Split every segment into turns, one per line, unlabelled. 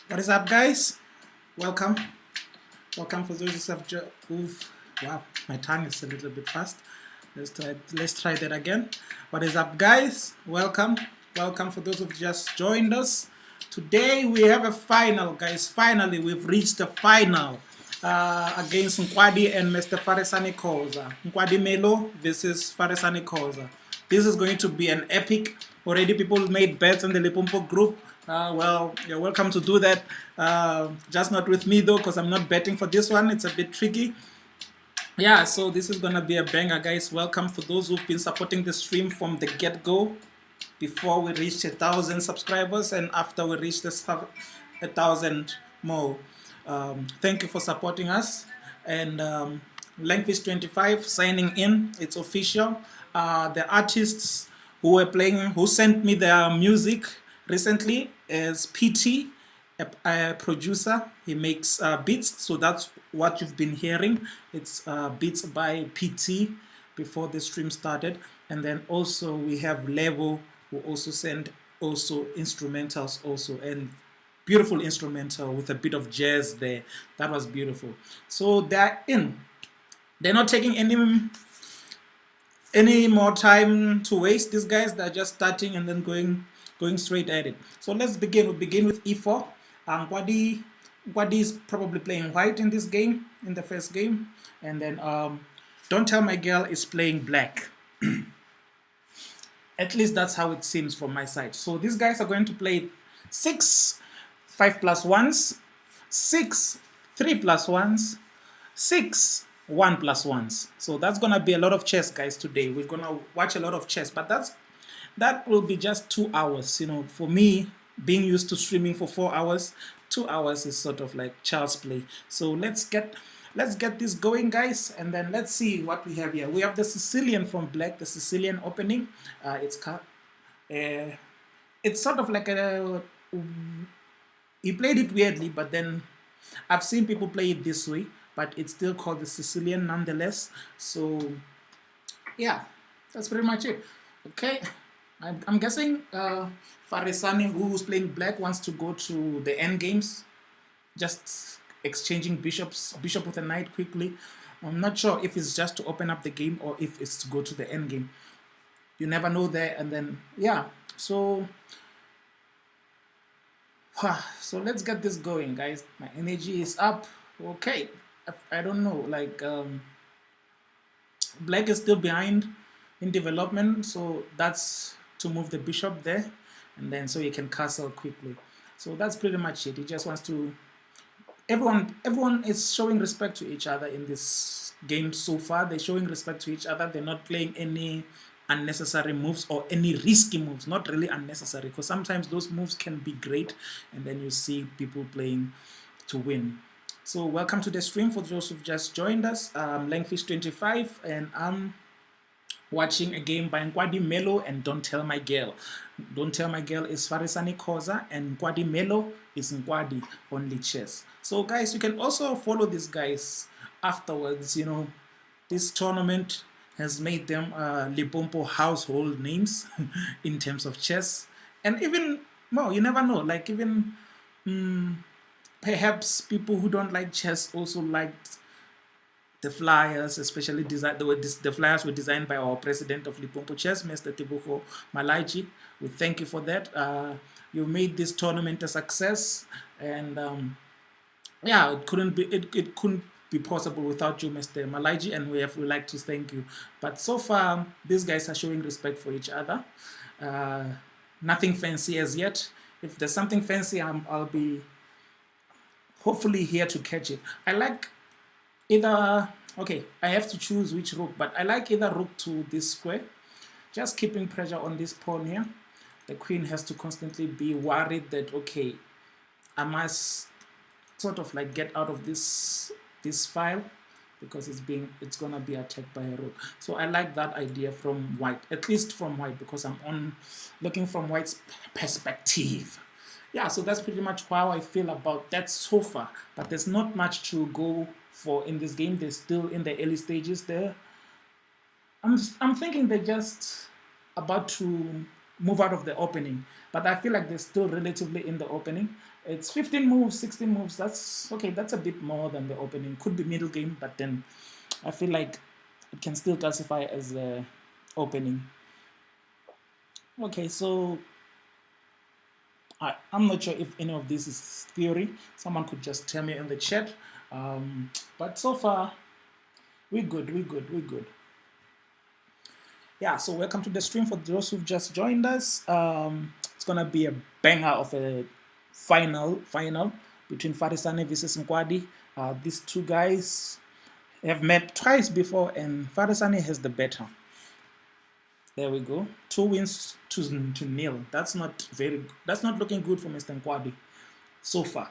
What is up, guys? Welcome. Welcome for those who've wow, my tongue is a little bit fast. Let's try that again. What is up, guys? Welcome. Welcome for those who've just joined us. Today we have a final, guys. Finally, we've reached the final against Nkwadi and Mr. Farisani Koza. Nkwadi Melo versus Farisani Koza. This is going to be an epic. Already people made bets in the Limpopo group. Well, you're welcome to do that. Just not with me though, because I'm not betting for this one. It's a bit tricky. Yeah, so this is gonna be a banger, guys. Welcome for those who've been supporting the stream from the get-go, before we reached 1,000 subscribers and after we reached 1,000 more. Thank you for supporting us. And Langfish25 signing in. It's official. The artists who sent me their music recently is PT, a producer. He makes beats, so that's what you've been hearing. It's beats by PT before the stream started. And then also we have Levo, who also sent instrumentals also, and beautiful instrumental with a bit of jazz there. That was beautiful. So they're in. They're not taking any more time to waste. These guys, they're just starting and then going straight at it. So let's begin. We'll begin with E4. Gwadi is probably playing white in this game, in the first game. And then Don't Tell My Girl is playing black. At least that's how it seems from my side. So these guys are going to play 6 5+1s, 6 3+1s, 6 1+1s. So that's gonna be a lot of chess, guys. Today we're gonna watch a lot of chess, but that will be just 2 hours. You know, for me, being used to streaming for 4 hours, 2 hours is sort of like child's play. So let's get this going, guys, and then let's see what we have here. We have the Sicilian from black, the Sicilian opening. It's sort of like he played it weirdly, but then I've seen people play it this way, but it's still called the Sicilian nonetheless. So yeah, that's pretty much it. Okay, I'm guessing Farisani, who's playing black, wants to go to the end games, just exchanging bishop with a knight quickly. I'm not sure if it's just to open up the game or if it's to go to the end game. You never know there. And then yeah, so let's get this going, guys. My energy is up. Okay, I don't know, like black is still behind in development, so that's to move the bishop there, and then so he can castle quickly. So that's pretty much it. He just wants to everyone is showing respect to each other in this game so far. They're showing respect to each other. They're not playing any unnecessary moves or any risky moves. Not really unnecessary, because sometimes those moves can be great and then you see people playing to win. So welcome to the stream for those who've just joined us. Langfish25, and I'm watching a game by Nkwadi Melo and Don't Tell My Girl. Don't Tell My Girl is Farisani Koza, and Nkwadi Melo is Nkwadi Only Chess. So guys, you can also follow these guys afterwards. You know, this tournament has made them Limpopo household names in terms of chess. And even more, you never know, like even perhaps people who don't like chess also liked the flyers, especially the flyers were designed by our president of Limpopo Chess, Mr. Tibuko Malaiji. We thank you for that. You made this tournament a success, and yeah, it couldn't be possible without you, Mr. Malaiji, and we like to thank you. But so far, these guys are showing respect for each other. Nothing fancy as yet. If there's something fancy, I'll be hopefully here to catch it. I like either, okay, I have to choose which rook, but I like either rook to this square, just keeping pressure on this pawn here. The queen has to constantly be worried that, okay, I must sort of like get out of this file, because it's gonna be attacked by a rook. So I like that idea from white, at least from white, because I'm looking from white's perspective. Yeah, so that's pretty much how I feel about that so far. But there's not much to go for in this game. They're still in the early stages there. I'm thinking they're just about to move out of the opening. But but I feel like they're still relatively in the opening. It's 15 moves, 16 moves. That's okay. That's a bit more than the opening. Could be middle game, but then I feel like it can still classify as the opening. Okay, so I'm not sure if any of this is theory. Someone could just tell me in the chat. But so far, we're good, we're good, we're good. Yeah, so welcome to the stream for those who've just joined us. It's gonna be a banger of a final between Farisane versus Nkwadi. These two guys have met twice before, and Farisane has the better. There we go. 2 wins to nil. That's not looking good for Mr. Nkwadi so far.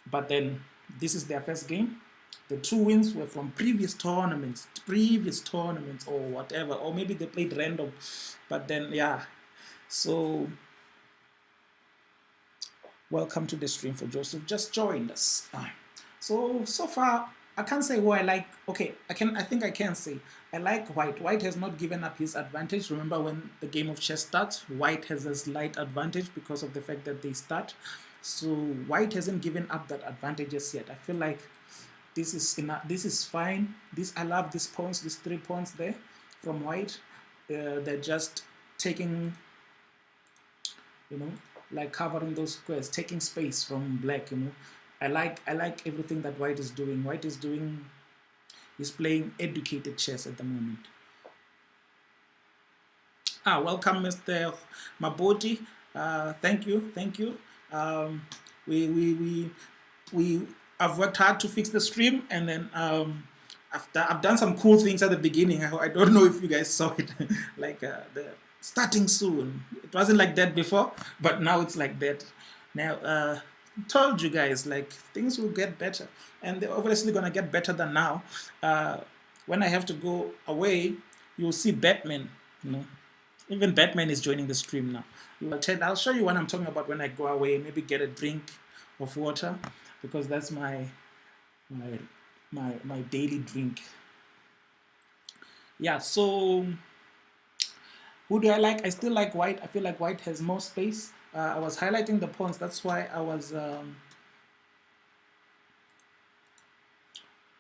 But then this is their first game. The 2 wins were from previous tournaments or whatever, or maybe they played random. But then yeah. So welcome to the stream for Joseph. Just joined us. So far I can't say who I like. Okay, I think I can say I like White. White has not given up his advantage. Remember, when the game of chess starts, White has a slight advantage because of the fact that they start. So White hasn't given up that advantage just yet. I feel like this is enough. This is fine. I love these points, these 3 points there from White. They're just taking, like covering those squares, taking space from Black. I like everything that White is doing. He's playing educated chess at the moment. Welcome, Mr. Maboti. Thank you. I've worked hard to fix the stream, and then I've done some cool things at the beginning. I don't know if you guys saw it, like the starting soon. It wasn't like that before, but now it's like that. Now, told you guys, like, things will get better, and they're obviously gonna get better than now. When I have to go away, you'll see Batman. Even Batman is joining the stream now. I'll show you what I'm talking about when I go away. Maybe get a drink of water, because that's my daily drink. Yeah. So who do I like? I still like White. I feel like White has more space. I was highlighting the pawns. That's why I was.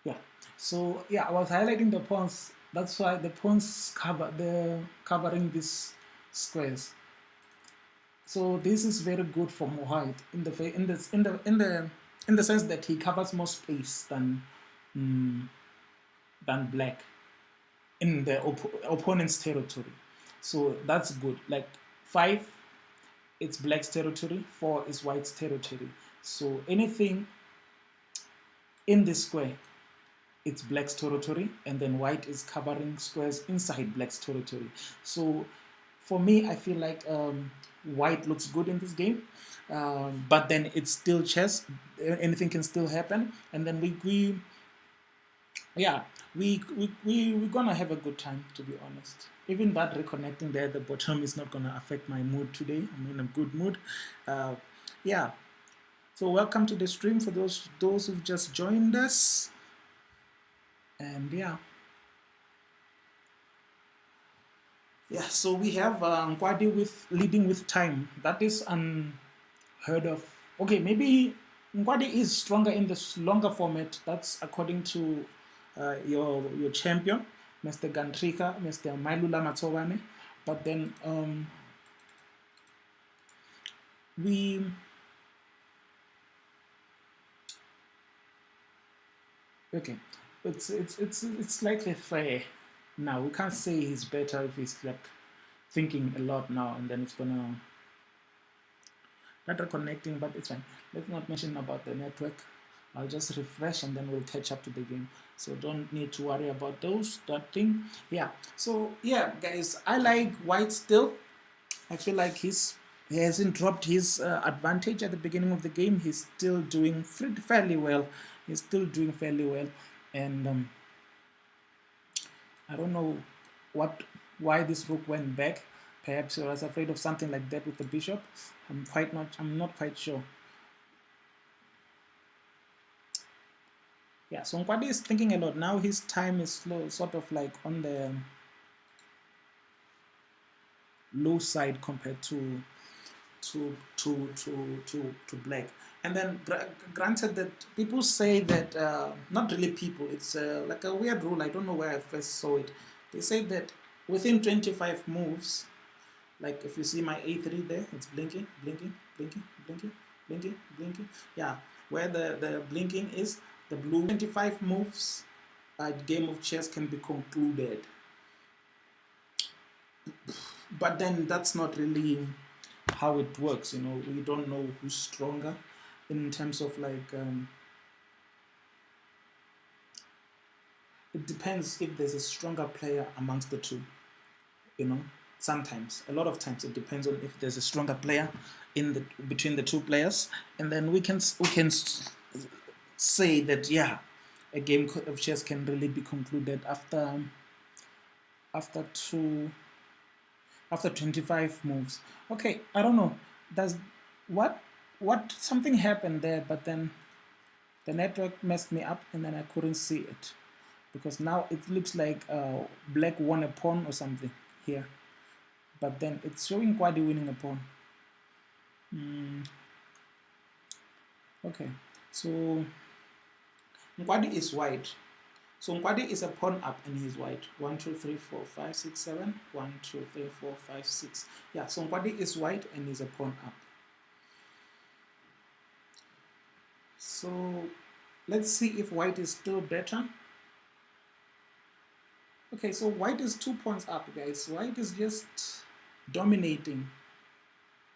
Yeah. So yeah, I was highlighting the pawns. That's why the pawns covering these squares. So this is very good for White in the sense that he covers more space than Black in the opponent's territory. So that's good. Like 5, it's Black's territory. 4 is White's territory. So anything in this square, it's Black's territory, and then White is covering squares inside Black's territory. So for me, I feel like White looks good in this game, but then it's still chess. Anything can still happen, and then we're gonna have a good time, to be honest. Even that reconnecting there at the bottom is not gonna affect my mood today. I'm in a good mood. Yeah. So welcome to the stream for those who've just joined us. And yeah. Yeah, so we have Nkwadi leading with time. That is unheard of. Okay, maybe Nkwadi is stronger in this longer format. That's according to your champion, Mr. Guntriga, Mr. Mailula Matsowane. But then okay, it's slightly fair. Now, we can't say he's better if he's like thinking a lot now, and then it's gonna not reconnecting, but it's fine. Let's not mention about the network. I'll just refresh and then we'll catch up to the game. So don't need to worry about that thing. Yeah. So yeah, guys, I like White still. I feel like he hasn't dropped his advantage at the beginning of the game. He's still doing fairly well. And I don't know why this rook went back. Perhaps he was afraid of something like that with the bishop. I'm not quite sure. Yeah, so Nkwadi is thinking a lot. Now his time is slow, sort of like on the low side compared to to black. And then granted that people say that not really people, it's like a weird rule. I don't know where I first saw it. They say that within 25 moves, like if you see my A3 there, it's blinking, blinking, blinking, blinking, blinking, blinking. Yeah, where the blinking is, the blue 25 moves, a game of chess can be concluded. But then that's not really how it works. We don't know who's stronger in terms of like it depends if there's a stronger player amongst the two. Sometimes, a lot of times, it depends on if there's a stronger player between the two players, and then we can say that, yeah, a game of chess can really be concluded after 25 moves. Okay, I don't know. Does what something happened there, but then the network messed me up, and then I couldn't see it because now it looks like black won a pawn or something here, but then it's showing Nkwadi winning a pawn. Okay, so Nkwadi is white. So Nkwadi is a pawn up and he's white. 1, 2, 3, 4, 5, 6, 7. 1, 2, 3, 4, 5, 6. Yeah, so Nkwadi is white and he's a pawn up. So let's see if white is still better. Okay, so white is 2 pawns up, guys. White is just dominating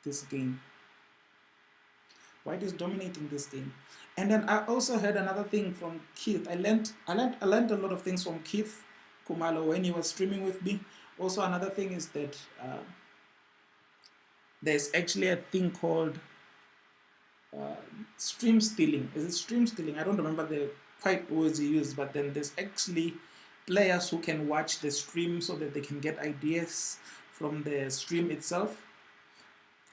this game. White is dominating this game. And then I also heard another thing from Keith. I learned a lot of things from Keith Kumalo when he was streaming with me. Also, another thing is that there's actually a thing called stream stealing. Is it stream stealing? I don't remember the quite words he used, but then there's actually players who can watch the stream so that they can get ideas from the stream itself.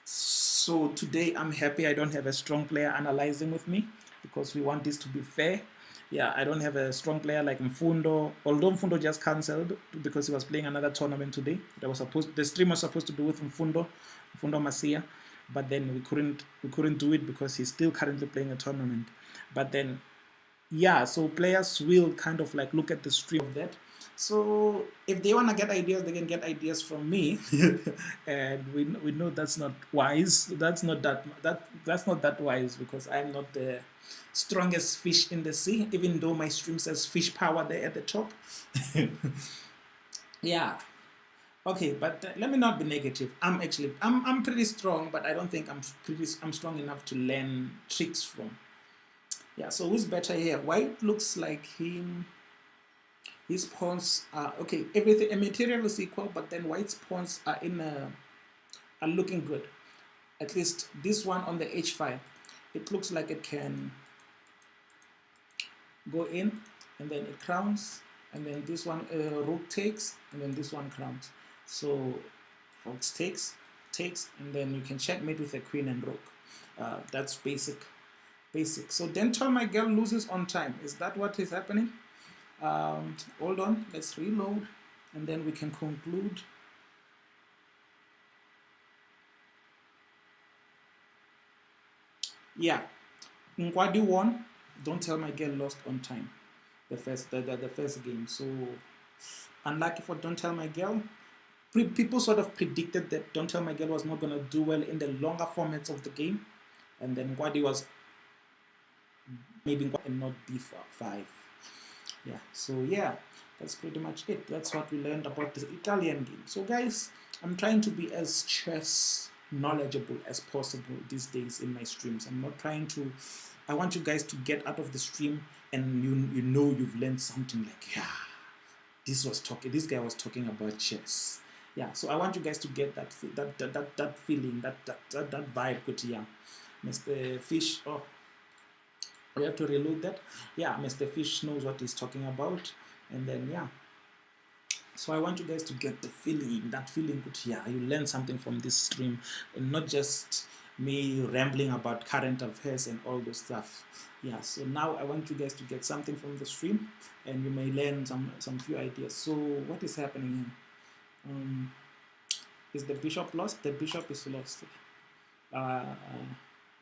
So today I'm happy I don't have a strong player analyzing with me because we want this to be fair. Yeah, I don't have a strong player like Mfundo, although Mfundo just cancelled because he was playing another tournament today. The stream was supposed to be with Mfundo Masia, but then we couldn't do it because he's still currently playing a tournament. But then, yeah, so players will kind of like look at the stream of that. So if they want to get ideas, they can get ideas from me, and we know that's not wise. That's not that wise because I'm not the strongest fish in the sea, even though my stream says fish power there at the top. Yeah. Okay, but let me not be negative. I'm pretty strong, but I don't think I'm strong enough to learn tricks from. Yeah. So who's better here? White looks like him. His pawns are okay. Everything, a material is equal, but then white's pawns are are looking good. At least this one on the h5, it looks like it can go in, and then it crowns, and then this one rook takes, and then this one crowns. So rook takes, and then you can checkmate with a queen and rook. That's basic. So then tell my girl loses on time. Is that what is happening? Hold on, let's reload and then we can conclude. Yeah, Nkwadi won. Don't tell my girl lost on time. The first game. So unlucky for Don't Tell My Girl. People sort of predicted that Don't Tell My Girl was not going to do well in the longer formats of the game, and then Nkwadi was maybe not b5. Yeah, so yeah, that's pretty much it. That's what we learned about the Italian game. So guys, I'm trying to be as chess knowledgeable as possible these days in my streams. I'm not trying to, I want you guys to get out of the stream and you know you've learned something like, yeah, this guy was talking about chess. Yeah, so I want you guys to get that feeling, that vibe. Good, yeah, Mr. Fish. Oh, we have to reload that. Yeah, Mr. Fish knows what he's talking about, and then yeah. So I want you guys to get the feeling, that feeling. Good, yeah, you learn something from this stream, and not just me rambling about current affairs and all those stuff. Yeah, so now I want you guys to get something from the stream, and you may learn some few ideas. So what is happening here? Is the bishop lost? The bishop is lost. uh,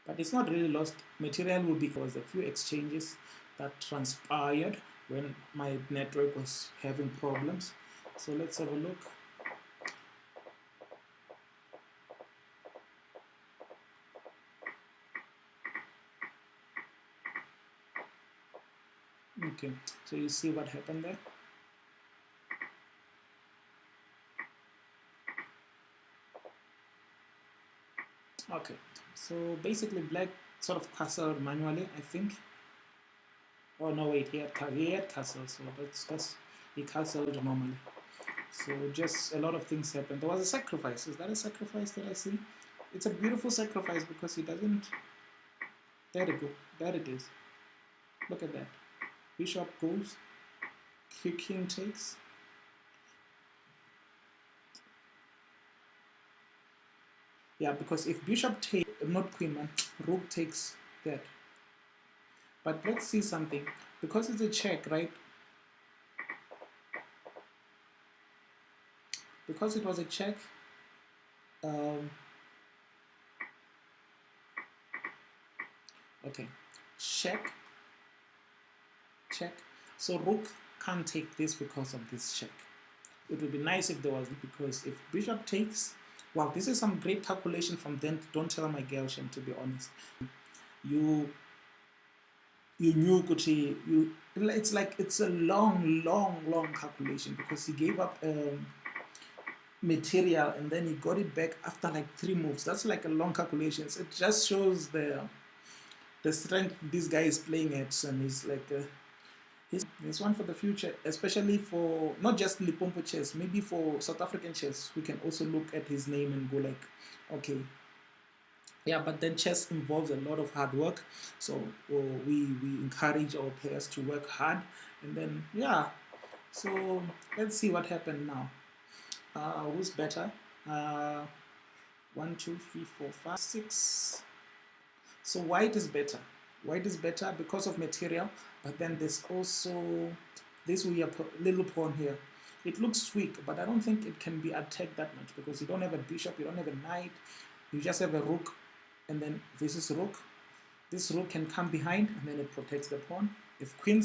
but it's not really lost material. Will be because a few exchanges that transpired when my network was having problems. So let's have a look. Okay, so you see what happened there. Okay, so basically black sort of castled manually, I think. Oh no, wait, he had castle, so that's he castled normally. So just a lot of things happened. There was a sacrifice. Is that a sacrifice that I see? It's a beautiful sacrifice because he doesn't. There it go. There it is. Look at that. Bishop goes. King takes. Yeah, because if bishop takes, not queen, man, rook takes that. But let's see something. Because it's a check, right? Because it was a check, um, okay, check, check. So rook can't take this because of this check. It would be nice if there was, because if bishop takes, wow, this is some great calculation from then. Don't tell my girl, Shem, to be honest. You knew Gucci, it's like it's a long calculation because he gave up material and then he got it back after like 3 moves. That's like a long calculation. It just shows the strength this guy is playing at, and he's like he's one for the future, especially for not just Lipompo chess, maybe for South African chess. We can also look at his name and go like, okay, yeah. But then chess involves a lot of hard work, so we encourage our players to work hard, and then yeah. So let's see what happened now. Who's better? Uh, 1, 2, 3, 4, 5, 6. So white is better. White is better because of material, but then there's also this weird little pawn here. It looks weak, but I don't think it can be attacked that much because you don't have a bishop, you don't have a knight, you just have a rook, and then this is rook. This rook can come behind, and then it protects the pawn. If queen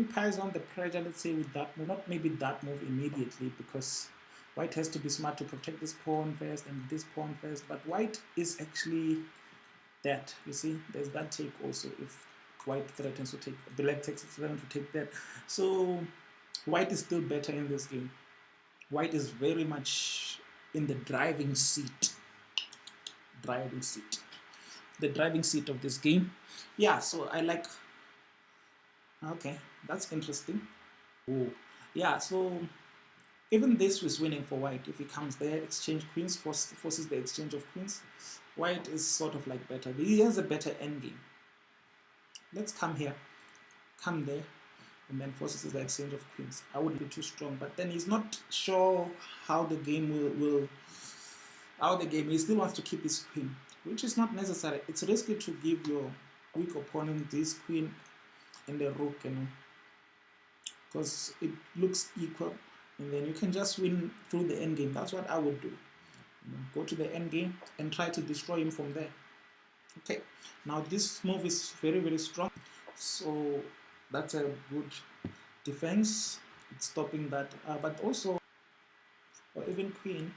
piles on the pressure, let's say with that move, not maybe that move immediately, because white has to be smart to protect this pawn first and this pawn first. But white is actually that. You see, there's that take also. If white threatens to take, black threatens to take that. So white is still better in this game. White is very much in the driving seat. Driving seat. The driving seat of this game. Yeah, so I like. Okay, that's interesting. Oh, yeah, so even this was winning for white. If he comes there, exchange queens, forces the exchange of queens. White is sort of like better. He has a better endgame. Let's come here, come there, and then forces the exchange of queens. I wouldn't be too strong, but then he's not sure how the game will how the game. He still wants to keep his queen, which is not necessary. It's risky to give your weak opponent this queen and the rook, you know, because it looks equal, and then you can just win through the endgame. That's what I would do. You know, go to the endgame and try to destroy him from there. Okay, now this move is very strong, so that's a good defense. It's stopping that, but also, or even queen.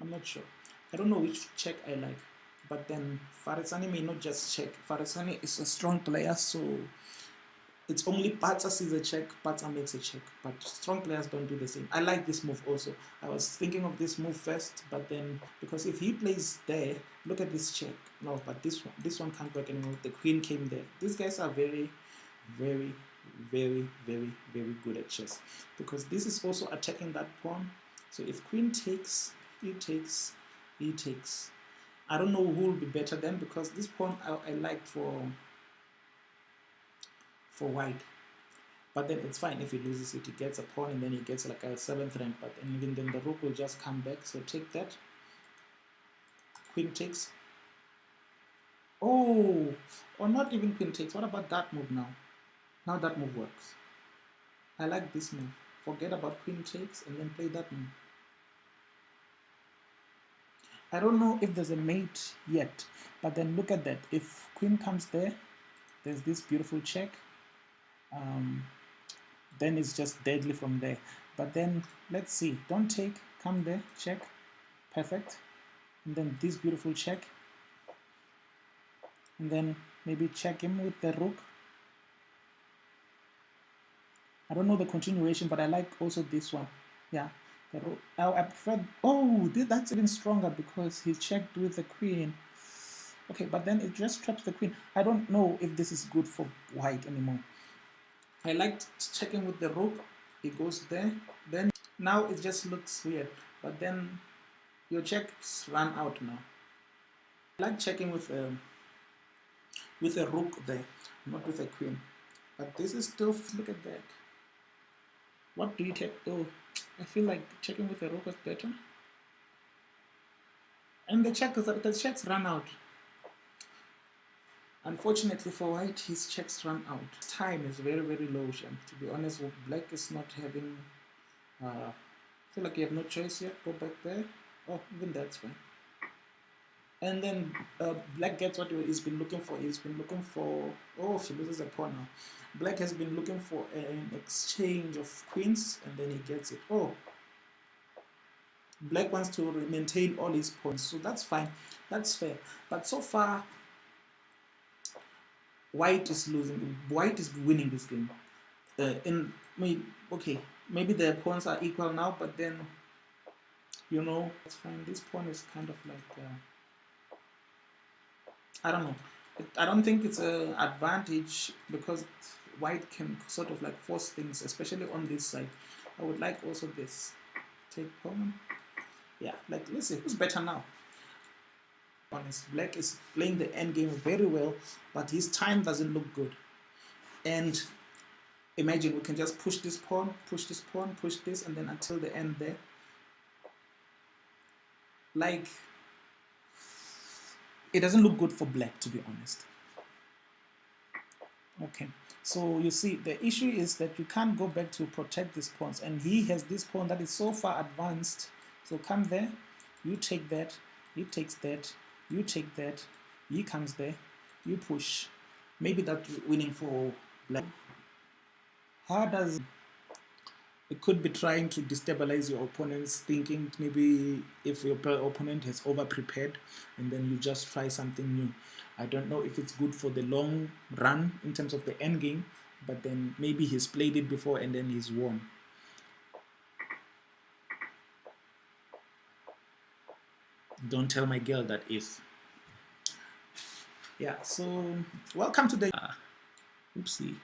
I'm not sure. I don't know which check I like, but then Farisani may not just check. Farisani is a strong player, so it's only Patsa sees a check, Patsa makes a check. But strong players don't do the same. I like this move also. I was thinking of this move first, but then because if he plays there, look at this check. No, but this one can't work anymore. The queen came there. These guys are very, very good at chess, because this is also attacking that pawn. So if queen takes, he takes, he takes. I don't know who will be better then, because this pawn I like for white. But then it's fine if he loses it. He gets a pawn and then he gets like a 7th rank. But even then the rook will just come back. So take that. Queen takes. Oh, or not even queen takes. What about that move now? Now that move works. I like this move. Forget about queen takes and then play that move. I don't know if there's a mate yet, but then look at that. If queen comes there, there's this beautiful check. Then it's just deadly from there. But then let's see. Don't take. Come there. Check. Perfect. And then this beautiful check. And then maybe check him with the rook. I don't know the continuation, but I like also this one. Yeah. The rook. I prefer. Oh, that's even stronger because he checked with the queen. Okay, but then it just traps the queen. I don't know if this is good for white anymore. I liked checking with the rook. It goes there. Then now it just looks weird. But then your checks run out now. I like checking with a rook there, not with a queen. But this is still, look at that. What do you take? Oh, I feel like checking with a rook is better. And the checks run out. Unfortunately for white, his checks run out. Time is very, very low, Shem. To be honest, black is not having... I feel like you have no choice yet. Go back there. Oh, even that's fine. And then black gets what he's been looking for. He's been looking for... Oh, she loses a pawn now. Black has been looking for an exchange of queens, and then he gets it. Oh, black wants to maintain all his pawns, so that's fine. That's fair. But so far, white is losing. White is winning this game. Okay, maybe the pawns are equal now, but then, you know, it's fine. This pawn is kind of like, I don't know. I don't think it's an advantage because white can sort of like force things, especially on this side. I would like also this. Take pawn. Yeah, like let's see who's better now. Honest, black is playing the end game very well, but his time doesn't look good. And imagine we can just push this pawn, push this, and then until the end there. Like, it doesn't look good for black, to be honest. Okay, so you see, the issue is that you can't go back to protect these pawns, and he has this pawn that is so far advanced. So come there, you take that, he takes that, you take that, he comes there, you push. Maybe that's winning for black. How does it could be trying to destabilize your opponents, thinking maybe if your opponent has over prepared and then you just try something new. I don't know if it's good for the long run in terms of the end game, but then maybe he's played it before and then he's won. Don't tell my girl that is. Yeah, so welcome to the oopsie.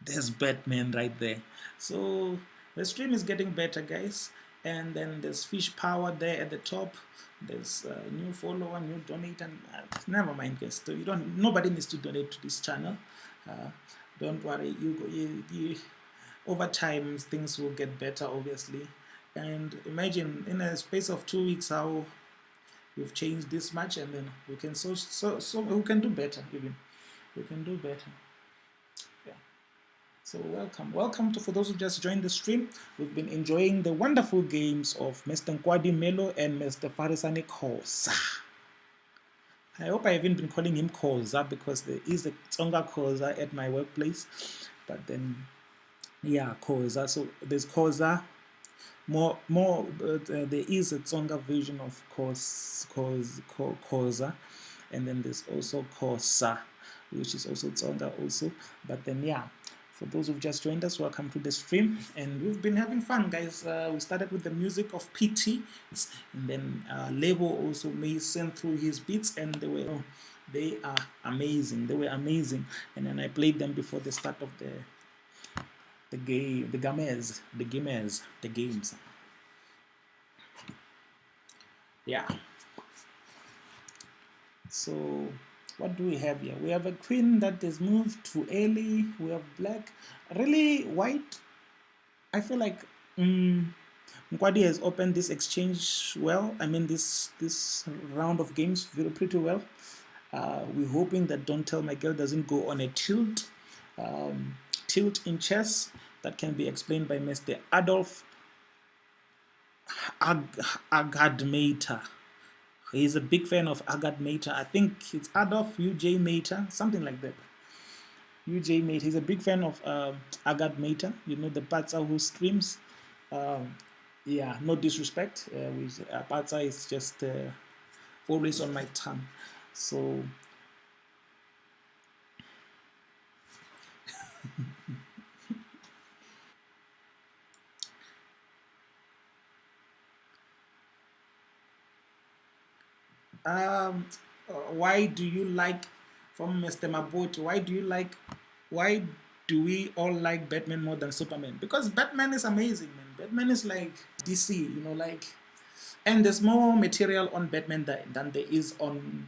There's Batman right there. So the stream is getting better, guys. And then there's fish power there at the top. There's a new follower, new donate, and never mind, guys. So nobody needs to donate to this channel. Don't worry. Over time things will get better, obviously. And imagine in a space of 2 weeks how we've changed this much, and then we can so we can do better. Even we can do better. So welcome to for those who just joined the stream. We've been enjoying the wonderful games of Mr. Nkwadi Melo and Mr. Farisani Khoza. I hope I haven't been calling him Khoza because there is a Tsonga Khoza at my workplace. But then, yeah, Khoza. So there's Khoza. There is a Tsonga version of Khoza, and then there's also Khoza, which is also Tsonga also. But then, yeah. For those who've just joined us, welcome to the stream, and we've been having fun, guys. We started with the music of PT, and then Lebo also sent through his beats, and they are amazing. They were amazing, and then I played them before the start of the games. Yeah. So what do we have here? We have a queen that is moved too early. We have black. Really, white. I feel like Nkwadi has opened this exchange well. I mean, this round of games pretty well. We're hoping that Don't Tell My Girl doesn't go on a tilt in chess. That can be explained by Mr. Adolf Agadmater. He's a big fan of Agat Mater. I think it's Adolf UJ Mater, something like that. UJ Mater. He's a big fan of Agat Mater. You know, the Patsa who streams. Um, yeah, no disrespect. Patsa is just always on my tongue. So um, why do you like, from Mr. Mabot, why do we all like Batman more than Superman? Because Batman is amazing, man. Batman is like DC, you know, like, and there's more material on Batman than there is on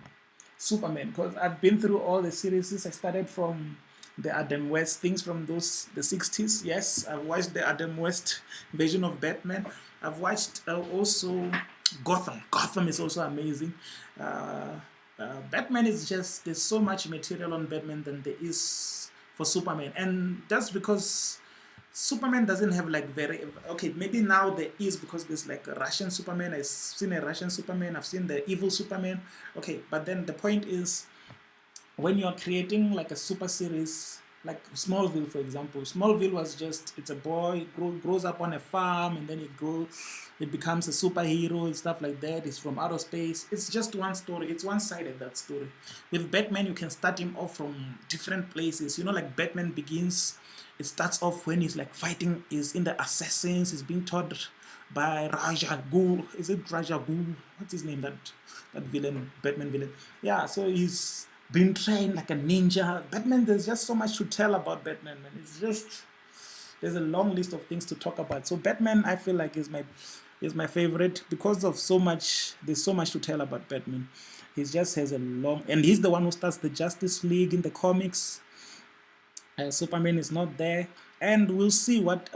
Superman, because I've been through all the series. I started from the Adam West things from the 60s. Yes, I've watched the Adam West version of Batman. I've watched also Gotham. Gotham is also amazing. Batman is just, there's so much material on Batman than there is for Superman, and that's because Superman doesn't have like very, okay, maybe now there is, because there's like a Russian Superman. I've seen a Russian Superman, I've seen the evil Superman. Okay, but then the point is, when you're creating like a super series, like Smallville, for example. Smallville was just, it's a boy grows up on a farm, and then it becomes a superhero and stuff like that. It's from outer space. It's just one story. It's one-sided, that story. With Batman, you can start him off from different places. You know, like Batman Begins, it starts off when he's like fighting, is in the assassins, he's being taught by Raja Ghul. Is it Raja Ghul? What's his name? That villain, Batman villain. Yeah, so he's been trained like a ninja. Batman, there's just so much to tell about Batman, man. It's just, there's a long list of things to talk about. So Batman, I feel like is my favorite because of so much. There's so much to tell about Batman. He just has a long, and he's the one who starts the Justice League in the comics. Superman is not there, and we'll see what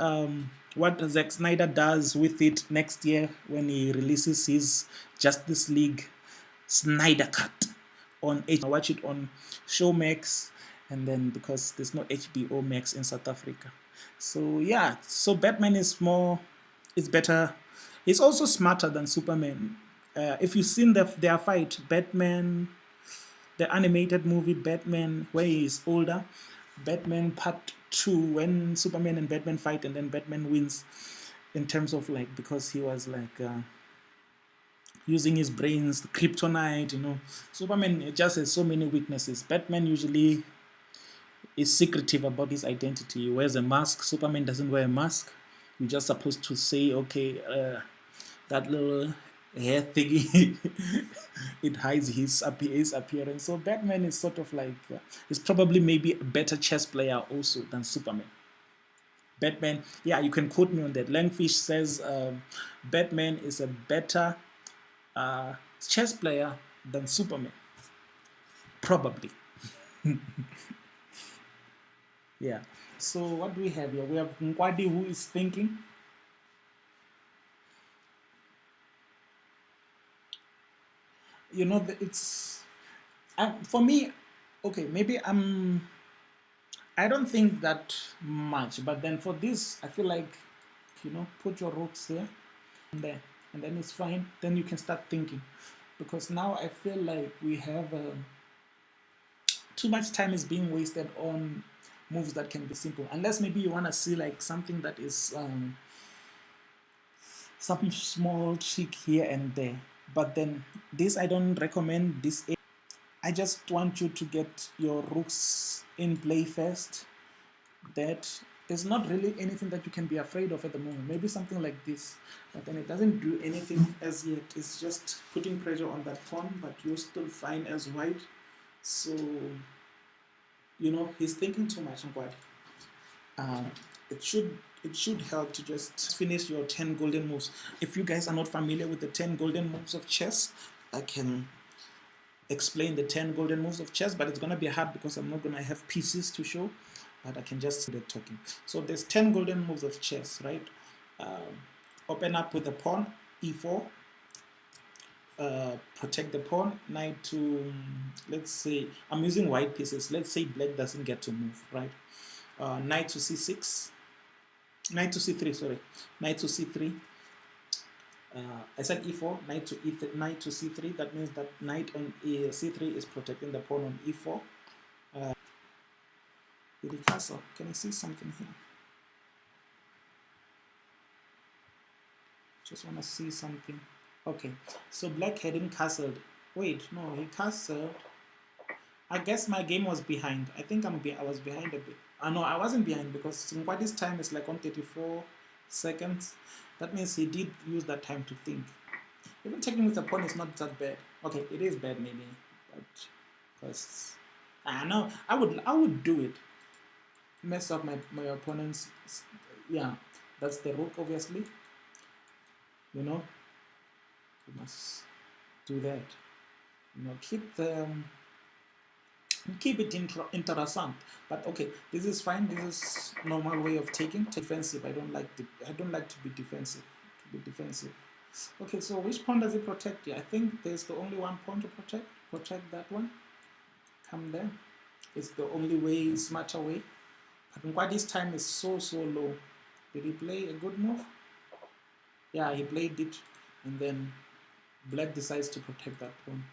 Zack Snyder does with it next year when he releases his Justice League Snyder Cut on H. Watch it on Showmax, and then because there's no HBO Max in South Africa. So yeah, so Batman is more, it's better. It's also smarter than Superman. If you've seen their fight, Batman, the animated movie Batman, where he is older, Batman Part 2, when Superman and Batman fight, and then Batman wins, in terms of like, because he was like using his brains, the kryptonite, you know. Superman just has so many weaknesses. Batman usually is secretive about his identity. He wears a mask. Superman doesn't wear a mask. You're just supposed to say, okay, that little hair thingy, it hides his appearance. So Batman is sort of like, is probably maybe a better chess player also than Superman. Batman, yeah, you can quote me on that. Langfish says Batman is a better chess player than Superman. Probably. Yeah. So what do we have here? We have Nkwadi, who is thinking. You know, it's for me. Okay, maybe I don't think that much, but then for this, I feel like, you know, put your roots there and there, and then it's fine. Then you can start thinking, because now I feel like we have too much time is being wasted on moves that can be simple. Unless maybe you want to see like something that is some small trick here and there. But then this, I don't recommend this. I just want you to get your rooks in play first. That there's not really anything that you can be afraid of at the moment. Maybe something like this, but then it doesn't do anything as yet. It's just putting pressure on that pawn, but you're still fine as white. So, you know, he's thinking too much. Uh, it should help to just finish your 10 golden moves. If you guys are not familiar with the 10 golden moves of chess, I can explain the 10 golden moves of chess, but it's going to be hard because I'm not going to have pieces to show, but I can just do the talking. So there's 10 golden moves of chess, right? Open up with the pawn, e4, protect the pawn, knight to, let's say, I'm using white pieces, let's say black doesn't get to move, right? Knight to c6, knight to c3, sorry, knight to c3, I said e4, knight to e3, knight to c3. That means that knight on c3 is protecting the pawn on e4. The castle. Can I see something here? Just want to see something. Okay, so black hadn't castled. Wait, no, he castled. I guess my game was behind. I think I was behind a bit. No, I wasn't behind because Singwadi's time is like 134 seconds. That means he did use that time to think. Even taking with a pawn is not that bad. Okay, it is bad maybe, but because I know I would do it. Mess up my opponent's. Yeah, that's the rook obviously. You know, you must do that. You know, keep it interesting. But okay, this is fine. This is normal way of taking defensive. I don't like to be defensive. Okay, so which pawn does it protect? Yeah, I think there's the only one pawn to protect. Protect that one. Come there. It's the only way, smarter way. But why this time is so low. Did he play a good move? Yeah, he played it, and then black decides to protect that pawn,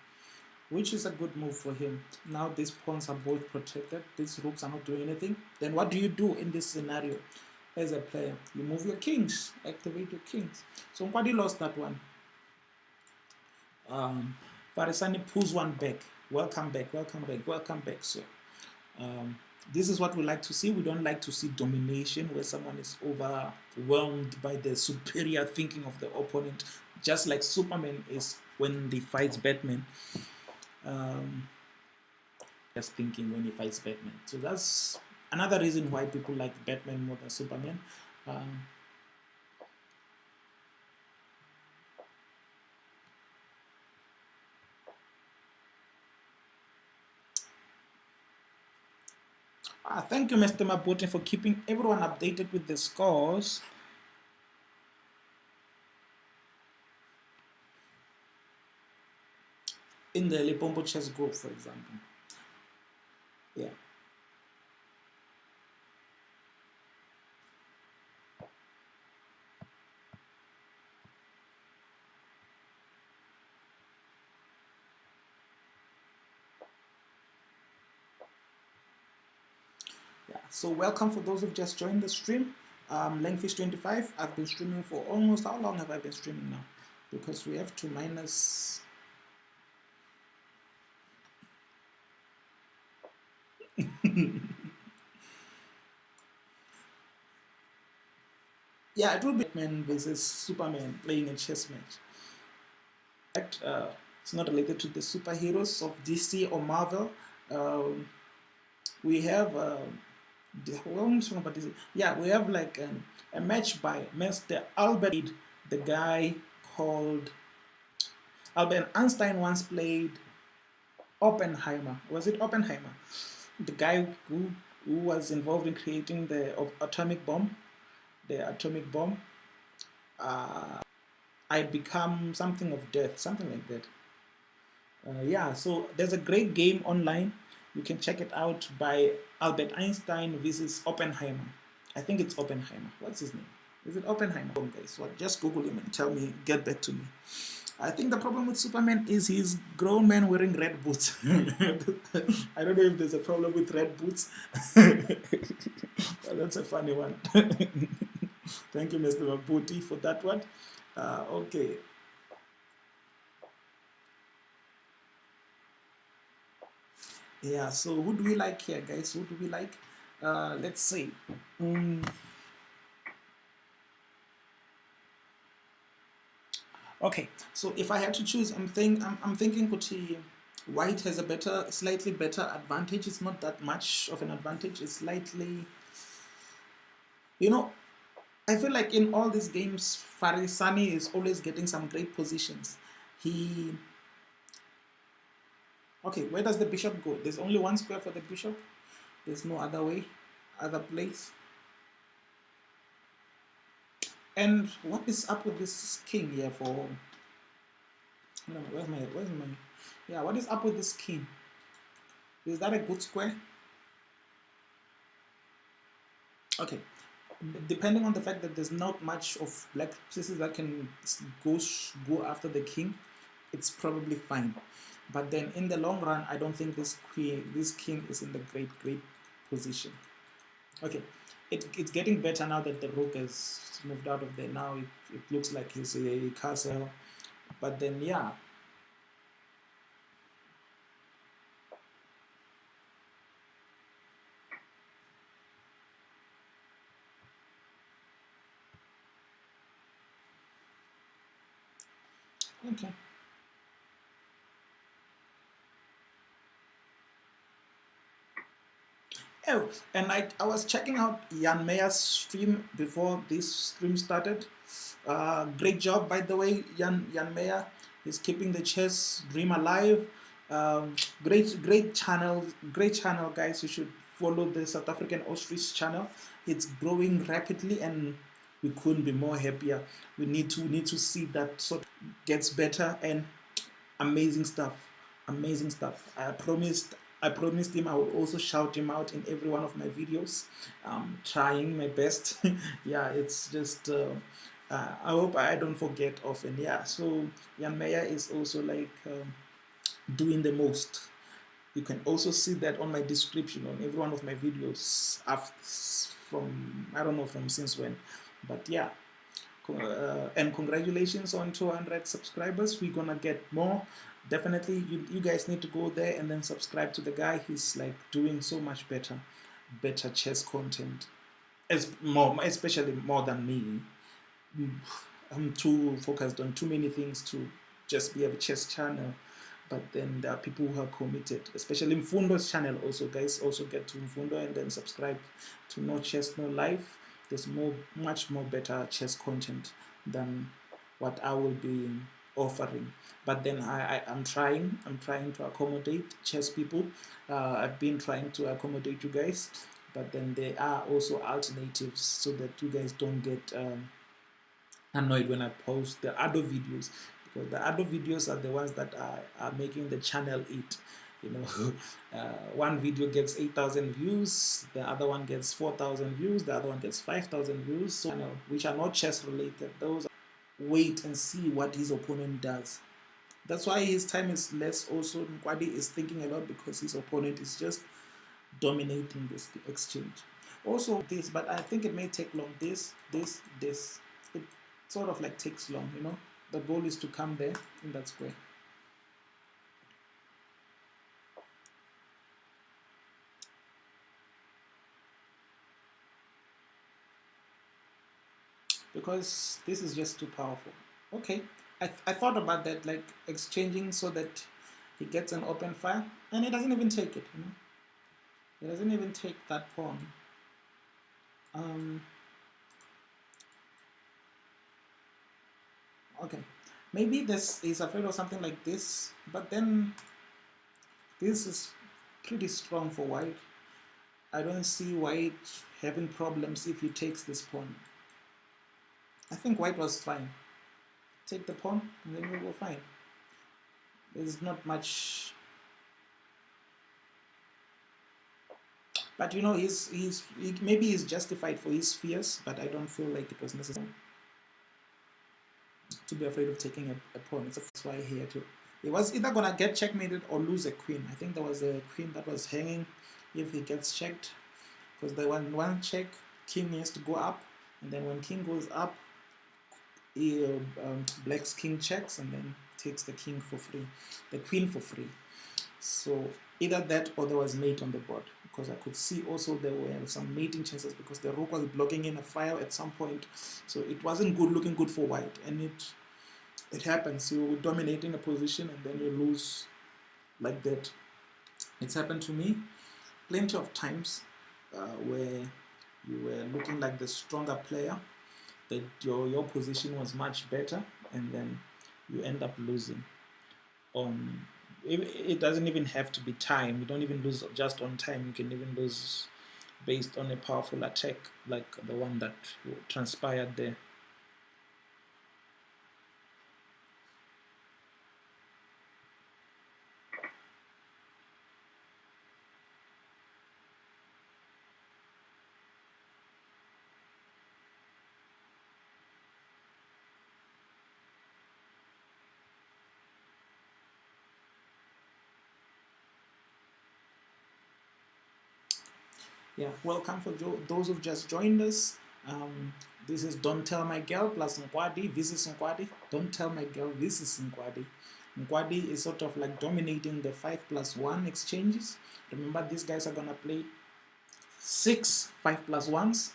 which is a good move for him. Now these pawns are both protected. These rooks are not doing anything. Then what do you do in this scenario as a player? You move your kings, activate your kings. So Nkwadi lost that one. Farisani pulls one back. Welcome back. So this is what we like to see. We don't like to see domination where someone is overwhelmed by the superior thinking of the opponent, just like Superman is when he fights Batman. Just thinking when he fights Batman. So that's another reason why people like Batman more than Superman. Thank you, Mr. Maputin, for keeping everyone updated with the scores. In the Lepombo chess group, for example. Yeah. So welcome for those who've just joined the stream. Langfish25, I've been streaming for almost, how long have I been streaming now? Because we have to minus... Yeah, it will be Batman versus Superman playing a chess match. It's not related to the superheroes of DC or Marvel. We have... we have like a match by Mr. Albert, the guy called Albert Einstein once played Oppenheimer. Was it Oppenheimer? The guy who was involved in creating the atomic bomb. I become something of death, something like that. Yeah, so there's a great game online. You can check it out by Albert Einstein versus Oppenheimer. I think it's Oppenheimer. What's his name? Is it Oppenheimer? Guys, so just Google him and tell me, get back to me. I think the problem with Superman is he's grown man wearing red boots. I don't know if there's a problem with red boots. That's a funny one. Thank you, Mr. Mabuti, for that one. Okay. Yeah, so who do we like here, guys? Who do we like? Let's see. Okay, so if I had to choose, I'm thinking Kuti white has a slightly better advantage. It's not that much of an advantage. It's slightly, I feel like in all these games, Farisani is always getting some great positions. Okay, where does the bishop go? There's only one square for the bishop. There's no other way, other place. And what is up with this king here for... Where's my... Yeah, what is up with this king? Is that a good square? Okay, depending on the fact that there's not much of black pieces that can go after the king, it's probably fine. But then in the long run, I don't think this king is in the great position. Okay, it's getting better now that the rook has moved out of there. Now it looks like he's a castle. But then, yeah. Okay. Oh, and I was checking out Jan Meyer's stream before this stream started. Great job, by the way, Jan Meyer. He's keeping the chess dream alive. Great channel, guys. You should follow the South African Ostrich channel. It's growing rapidly, and we couldn't be more happier. We need to see that sort of gets better, and amazing stuff, amazing stuff. I promised him I would also shout him out in every one of my videos. Trying my best. Yeah, it's just I hope I don't forget often. Yeah, so Jan Meyer is also like doing the most. You can also see that on my description on every one of my videos from, I don't know from since when, but yeah. And congratulations on 200 subscribers. We're gonna get more. Definitely, you guys need to go there and then subscribe to the guy. He's like doing so much better chess content, especially more than me. I'm too focused on too many things to just be a chess channel. But then there are people who are committed, especially Mfundo's channel. Also, guys, also get to Mfundo and then subscribe to No Chess No Life. There's much more better chess content than what I will be offering. But then I'm trying to accommodate chess people. I've been trying to accommodate you guys, but then there are also alternatives so that you guys don't get annoyed when I post the other videos, because the other videos are the ones that are making the channel eat. You know, one video gets 8,000 views, the other one gets 4,000 views, the other one gets 5,000 views. So, which are not chess related. Those wait and see what his opponent does. That's why his time is less. Also, Nkwadi is thinking a lot because his opponent is just dominating this exchange. Also, this, but I think it may take long. This. It sort of like takes long, you know. The goal is to come there in that square. Because this is just too powerful. Okay, I thought about that, like exchanging so that he gets an open fire, and he doesn't even take it, you know. He doesn't even take that pawn. Okay, maybe this is afraid of something like this, but then this is pretty strong for white. I don't see white having problems if he takes this pawn. I think white was fine. Take the pawn and then we'll go fine. There's not much, but you know, maybe he's justified for his fears, but I don't feel like it was necessary to be afraid of taking a pawn. That's why he had to. He was either gonna get checkmated or lose a queen. I think there was a queen that was hanging if he gets checked, because the one check, king needs to go up, and then when king goes up, black's king checks and then takes the king for free, the queen for free. So either that or there was mate on the board, because I could see also there were some mating chances because the rook was blocking in a fire at some point. So it wasn't looking good for white, and it happens. You're dominating a position and then you lose like that. It's happened to me plenty of times where you were looking like the stronger player, that your position was much better, and then you end up losing. It doesn't even have to be time. You don't even lose just on time. You can even lose based on a powerful attack like the one that transpired there. Yeah, welcome for those who've just joined us. This is Don't Tell My Girl plus Nkwadi. This is Nkwadi. Don't Tell My Girl, this is Nkwadi. Nkwadi is sort of like dominating the 5+1 exchanges. Remember, these guys are gonna play 6 5+1s,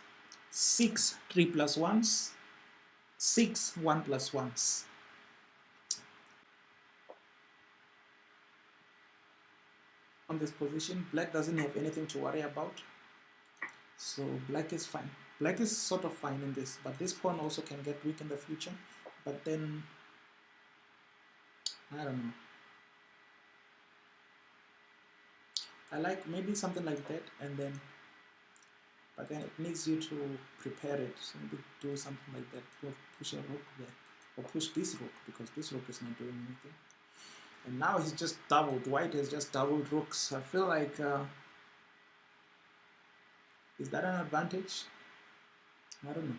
6 3+1s, 6 1+1s. On this position, black doesn't have anything to worry about. So black is fine. Black is sort of fine in this, but this pawn also can get weak in the future. But then, I don't know. I like maybe something like that, and then, but then it needs you to prepare it. So maybe do something like that. Push a rook there, or push this rook, because this rook is not doing anything. And now he's just doubled. White has just doubled rooks. I feel like, is that an advantage? I don't know.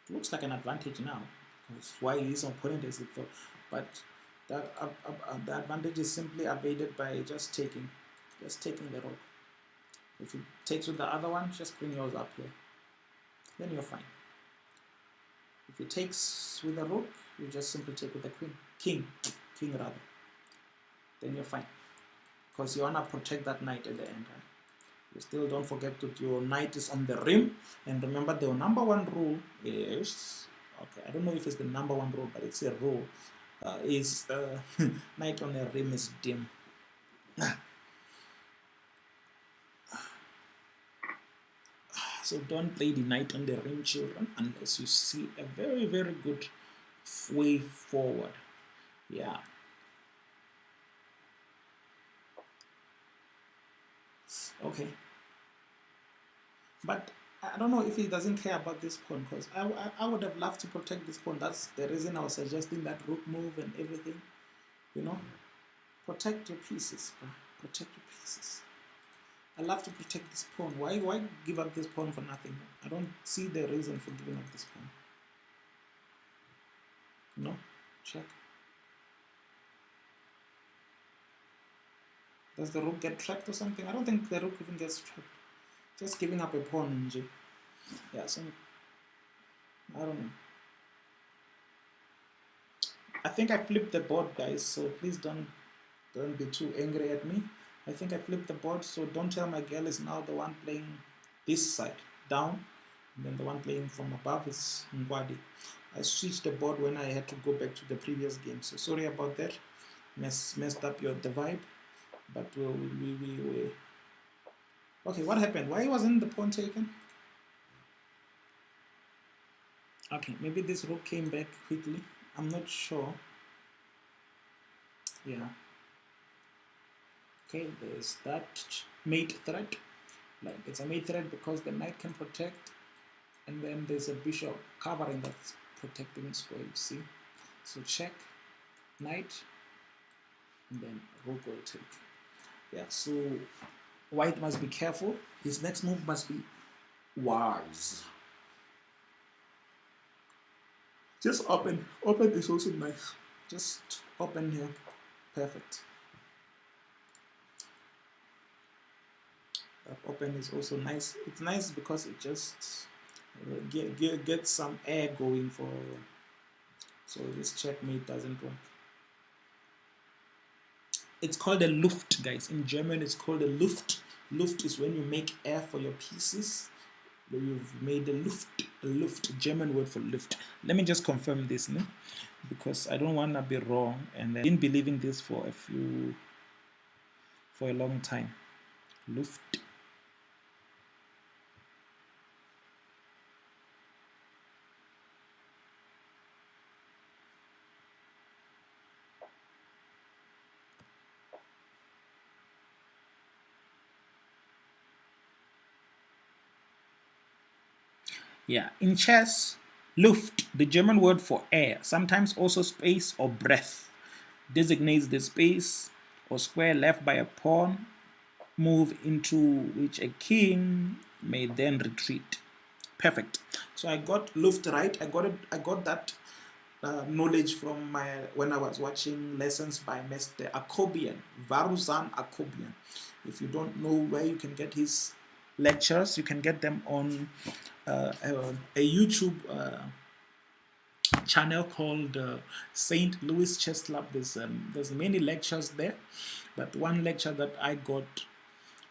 It looks like an advantage now. That's why his opponent is it though. But that the advantage is simply evaded by just taking the rook. If he takes with the other one, just bring yours up here. Then you're fine. If he takes with the rook, you just simply take with the king rather. Then you're fine. Because you wanna protect that knight at the end, right? You still don't forget that your knight is on the rim. And remember, the number one rule is, okay, I don't know if it's the number one rule, but it's a rule, is knight on the rim is dim. So don't play the knight on the rim, children, unless you see a very, very good way forward. Yeah. Okay. But I don't know if he doesn't care about this pawn, because I would have loved to protect this pawn. That's the reason I was suggesting that rook move and everything. You know, protect your pieces, bro. Protect your pieces. I love to protect this pawn. Why give up this pawn for nothing? I don't see the reason for giving up this pawn. No, check. Does the rook get trapped or something? I don't think the rook even gets trapped. Just giving up a pawn in G. Yeah, so I don't know. I think I flipped the board, guys, so please don't be too angry at me. I think I flipped the board, so Don't Tell My Girl is now the one playing this side, down, and then the one playing from above is Ngwadi. I switched the board when I had to go back to the previous game, so sorry about that. Messed up the vibe, but we okay, what happened? Why wasn't the pawn taken? Okay, maybe this rook came back quickly. I'm not sure. Yeah. Okay, there's that mate threat. Like, it's a mate threat because the knight can protect, and then there's a bishop covering that protecting square, you see. So check, knight, and then rook will take. Yeah, so white must be careful. His next move must be wise. Just open. Open is also nice. Just open here. Perfect. That open is also nice. It's nice because it just get some air going for, so this checkmate doesn't work. It's called a Luft, guys. In German, it's called a Luft. Luft is when you make air for your pieces. You've made a Luft, German word for Luft. Let me just confirm this, no? Because I don't want to be wrong, and I've been believing this for a long time. Luft. Yeah, in chess, Luft, the German word for air, sometimes also space or breath, designates the space or square left by a pawn move into which a king may then retreat. Perfect. So I got Luft right. I got that knowledge from when I was watching lessons by Mr. Akobian, Varuzan Akobian. If you don't know where you can get his lectures, you can get them on a YouTube channel called St. Louis Chess Club. There's many lectures there, but one lecture that I got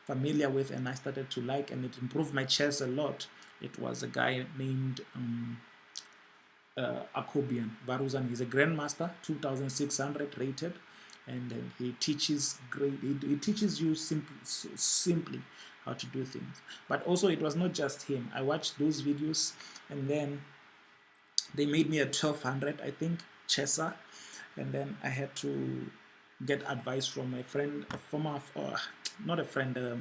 familiar with and I started to like, and it improved my chess a lot. It was a guy named Akobian Varuzan. He's a grandmaster, 2,600 rated, and he teaches great. He teaches you simply how to do things. But also, it was not just him. I watched those videos, and then they made me a 1,200, I think, chesser, and then I had to get advice from my friend, a former, not a friend, a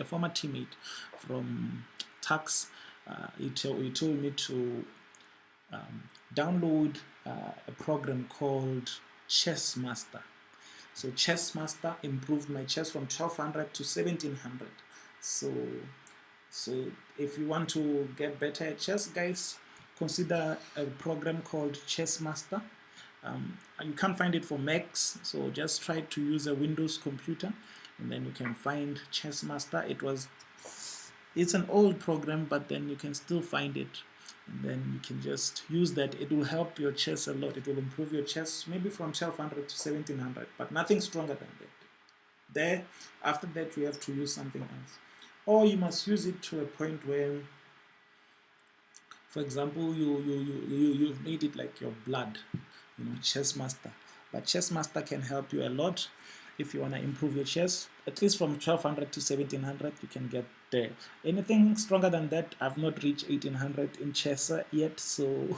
former teammate from Tax. He told me to download a program called Chess Master. So Chess Master improved my chess from 1,200 to 1,700. So if you want to get better at chess, guys, consider a program called Chess Master. You can't find it for Macs, so just try to use a Windows computer, and then you can find Chess Master. It's an old program, but then you can still find it, and then you can just use that. It will help your chess a lot. It will improve your chess maybe from 1,200 to 1,700, but nothing stronger than that. After that, you have to use something else, or you must use it to a point where, for example, you've made it like your blood, Chess Master. But Chess Master can help you a lot if you want to improve your chess. At least from 1,200 to 1,700, you can get there. Anything stronger than that, I've not reached 1,800 in chess yet, so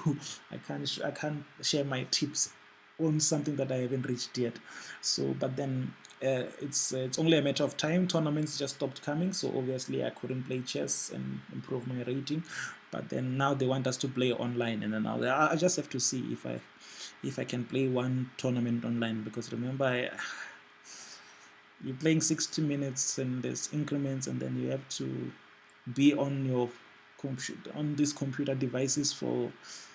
I can't share my tips on something that I haven't reached yet. So, but then it's only a matter of time. Tournaments just stopped coming, so obviously I couldn't play chess and improve my rating. But then now they want us to play online, and then I just have to see if I can play one tournament online, because remember, you're playing 60 minutes and there's increments, and then you have to be on your computer, on these computer devices for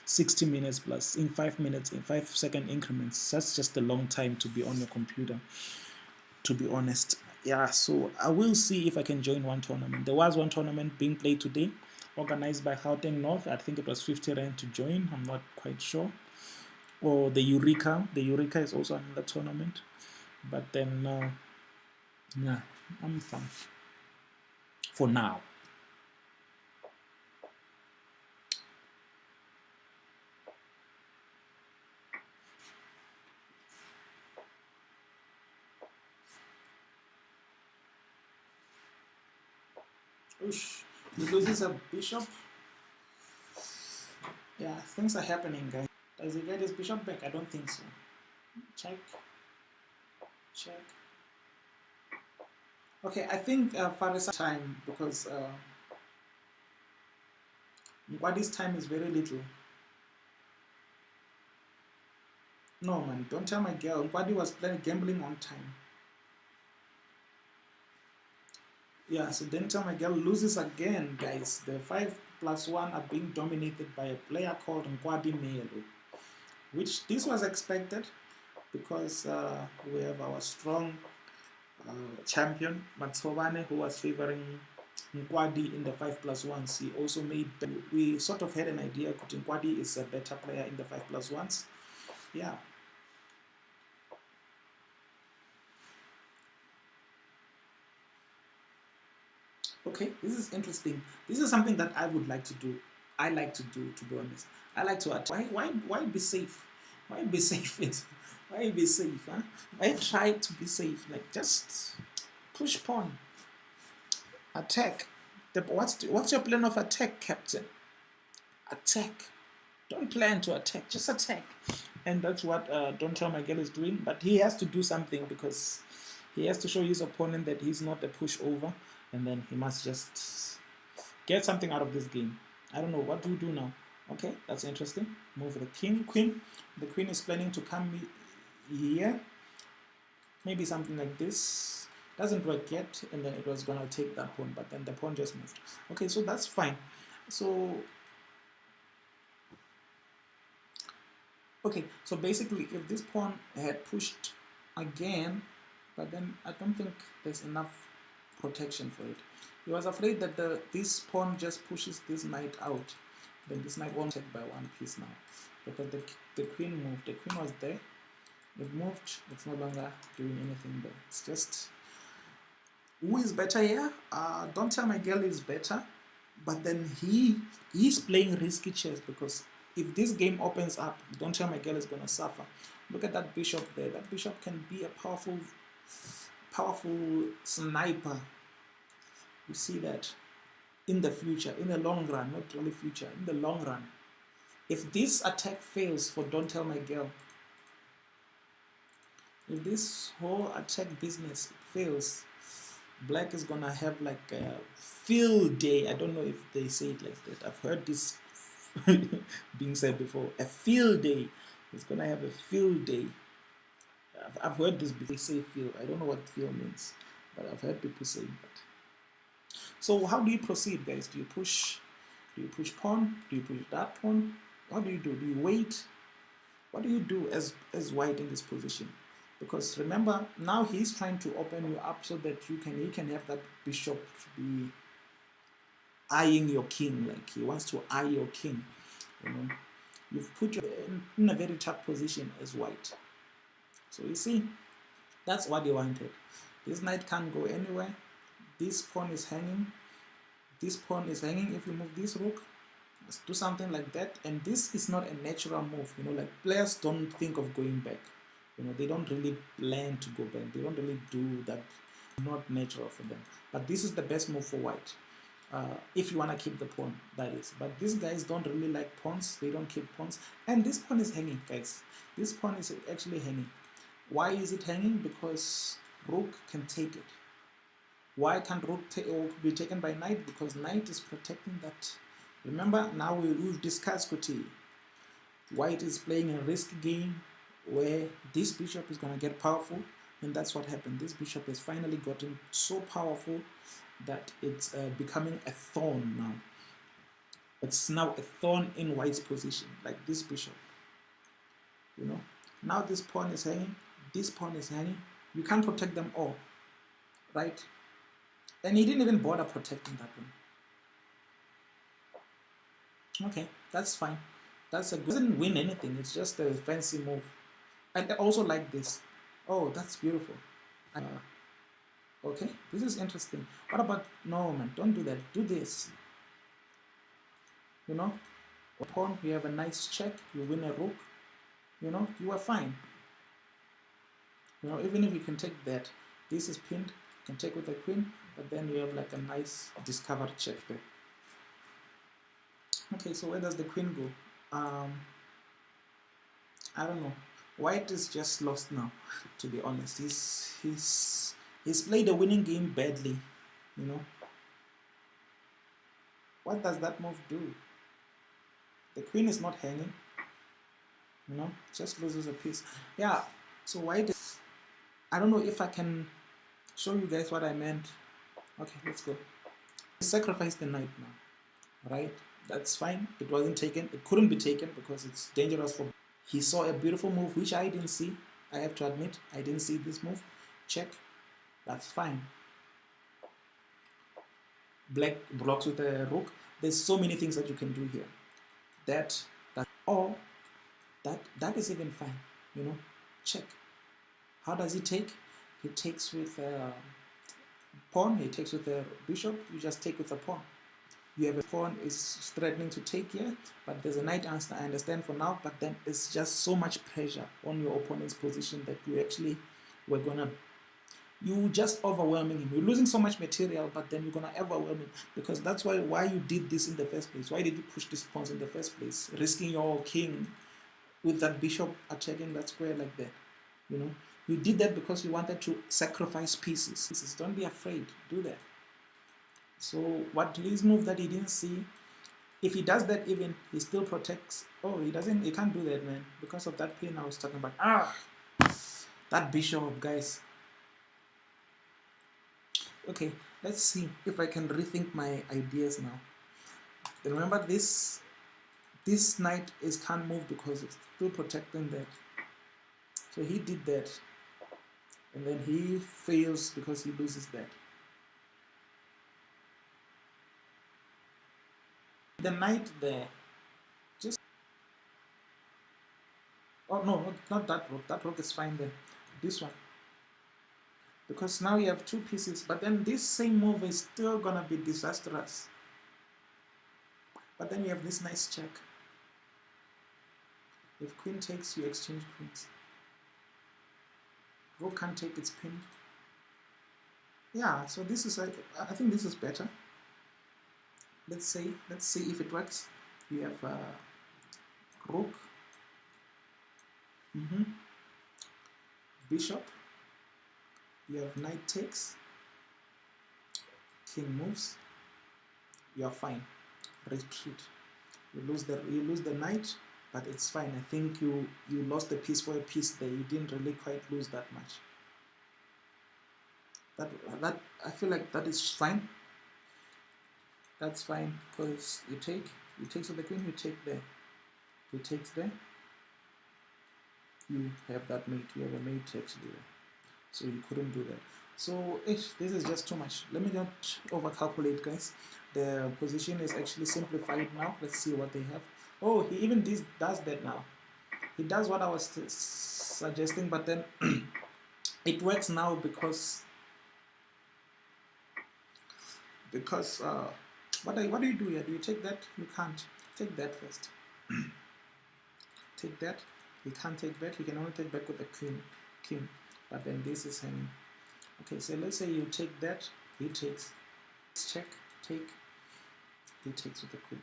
60 minutes plus in 5 minutes, in 5-second increments. That's just a long time to be on your computer, to be honest. Yeah, so I will see if I can join one tournament. There was one tournament being played today, organized by Gauteng North. I think it was 50 Rand to join. I'm not quite sure. Or the Eureka. The Eureka is also another tournament. But then, yeah, I'm fine for now. Oosh, he loses a bishop. Yeah, things are happening, guys. Does he get his bishop back? I don't think so. Check. Check. Okay, I think Faris time, because Mwadi's time is very little. No, man, don't tell my girl. Mwadi was gambling on time. Yeah, so don't tell my girl loses again, guys. The 5+1 are being dominated by a player called Mwadi Melo, which this was expected, because we have our strong champion Matsovane, who was favoring Nkwadi in the 5+1s. He also made, we sort of had an idea that Nkwadi is a better player in the 5+1s. Yeah. Okay, this is interesting. This is something that I would like to do. I like to do, to be honest. I like to attack. Why be safe? Why be safe? Why be safe? Huh? Why try to be safe? Like, just push pawn. Attack. What's your plan of attack, Captain? Attack. Don't plan to attack. Just attack. And that's what Don't Tell My Girl is doing. But he has to do something, because he has to show his opponent that he's not a pushover. And then he must just get something out of this game. I don't know. What do we do now? Okay, that's interesting. Move the king, queen. The queen is planning to come here. Maybe something like this. Doesn't work yet. And then it was going to take that pawn. But then the pawn just moved. Okay, so that's fine. So Okay, so basically if this pawn had pushed again, but then I don't think there's enough protection for it. He was afraid that this pawn just pushes this knight out, then this knight won't take by one piece now, because the queen moved. The queen was there, it moved, it's no longer doing anything there. It's just, who is better here? Don't tell my girl is better, but then he's playing risky chess, because if this game opens up, don't tell my girl is gonna suffer. Look at that bishop there. That bishop can be a powerful sniper. You see that in the future, in the long run, not really future, in the long run. If this attack fails for don't tell my girl, if this whole attack business fails, black is gonna have like a field day. I don't know if they say it like that. I've heard this being said before. A field day. It's gonna have a field day. I've heard this before. They say field. I don't know what field means, but I've heard people say that. So how do you proceed, guys? Do you push pawn? Do you push that pawn? What do you do? Do you wait? What do you do as white in this position? Because remember, now he's trying to open you up so that he can have that bishop be eyeing your king, like he wants to eye your king. You know, you've put you in a very tough position as white. So you see, that's what they wanted. This knight can't go anywhere. This pawn is hanging. This pawn is hanging. If you move this rook, let's do something like that. And this is not a natural move. You know, like players don't think of going back. You know, they don't really plan to go back. They don't really do that. Not natural for them. But this is the best move for white. If you want to keep the pawn, that is. But these guys don't really like pawns. They don't keep pawns. And this pawn is hanging, guys. This pawn is actually hanging. Why is it hanging? Because rook can take it. Why can't rook be taken by knight? Because knight is protecting that. Remember, now we've discussed Kuti. White is playing a risk game where this bishop is going to get powerful, and that's what happened. This bishop has finally gotten so powerful that it's becoming a thorn now. It's now a thorn in white's position, like this bishop. You know, now this pawn is hanging, this pawn is hanging. You can't protect them all, right? And he didn't even bother protecting that one. Okay, that's fine. That's a good, doesn't win anything. It's just a fancy move. And I also like this. Oh, that's beautiful. Okay, this is interesting. What about, no man, don't do that. Do this. You know, pawn, you have a nice check, you win a rook. You know, you are fine. You know, even if you can take that, this is pinned, you can take with the queen, but then you have like a nice discovered check there. Okay, so where does the queen go? I don't know. White is just lost now, to be honest. He's played a winning game badly, you know. What does that move do? The queen is not hanging, you know, just loses a piece. Yeah, so white is, I don't know if I can show you guys what I meant. Okay, let's go. Sacrifice the knight now, right? That's fine. It wasn't taken. It couldn't be taken because it's dangerous for. He saw a beautiful move which I didn't see. I have to admit, I didn't see this move. Check. That's fine. Black blocks with a rook. There's so many things that you can do here. That is even fine. You know. Check. How does he take? He takes with a pawn. He takes with a bishop. You just take with a pawn. You have a pawn is threatening to take here, but there's a knight answer. I understand for now, but then it's just so much pressure on your opponent's position that you just overwhelming him. You're losing so much material, but then you're gonna overwhelm him, because that's why you did this in the first place. Why did you push these pawns in the first place, risking your king with that bishop attacking that square like that? You know, you did that because you wanted to sacrifice pieces. Don't be afraid. Do that. So what his move that he didn't see, if he does that, even he still protects. Oh, he can't do that, man, because of that pin I was talking about. That bishop, guys. Okay, let's see if I can rethink my ideas now. Remember this this knight can't move because it's still protecting that. So he did that, and then he fails because he loses that. The knight there, just, oh no, not that rook. That rook is fine there. This one, because now you have two pieces, but then this same move is still gonna be disastrous. But then you have this nice check. If queen takes, you exchange queens. Rook can't take, its pinned. Yeah, so this is, I think this is better. Let's see if it works. We have rook, bishop, you have knight takes, king moves, you are fine. Retreat. You lose the knight, but it's fine. I think you lost the piece for a piece there. You didn't really quite lose that much. That I feel like that is fine. That's fine because you takes with the queen, you take there. He takes there. You have that mate. You have a mate actually there. So you couldn't do that. So this is just too much. Let me not overcalculate, guys. The position is actually simplified now. Let's see what they have. Oh, he even does that now. He does what I was suggesting, but then it works now because what do you do here? Do you take that? You can't. Take that first. Take that. He can't take back. He can only take back with the king. But then this is hanging. Okay, so let's say you take that. He takes. Check. Take. He takes with the queen.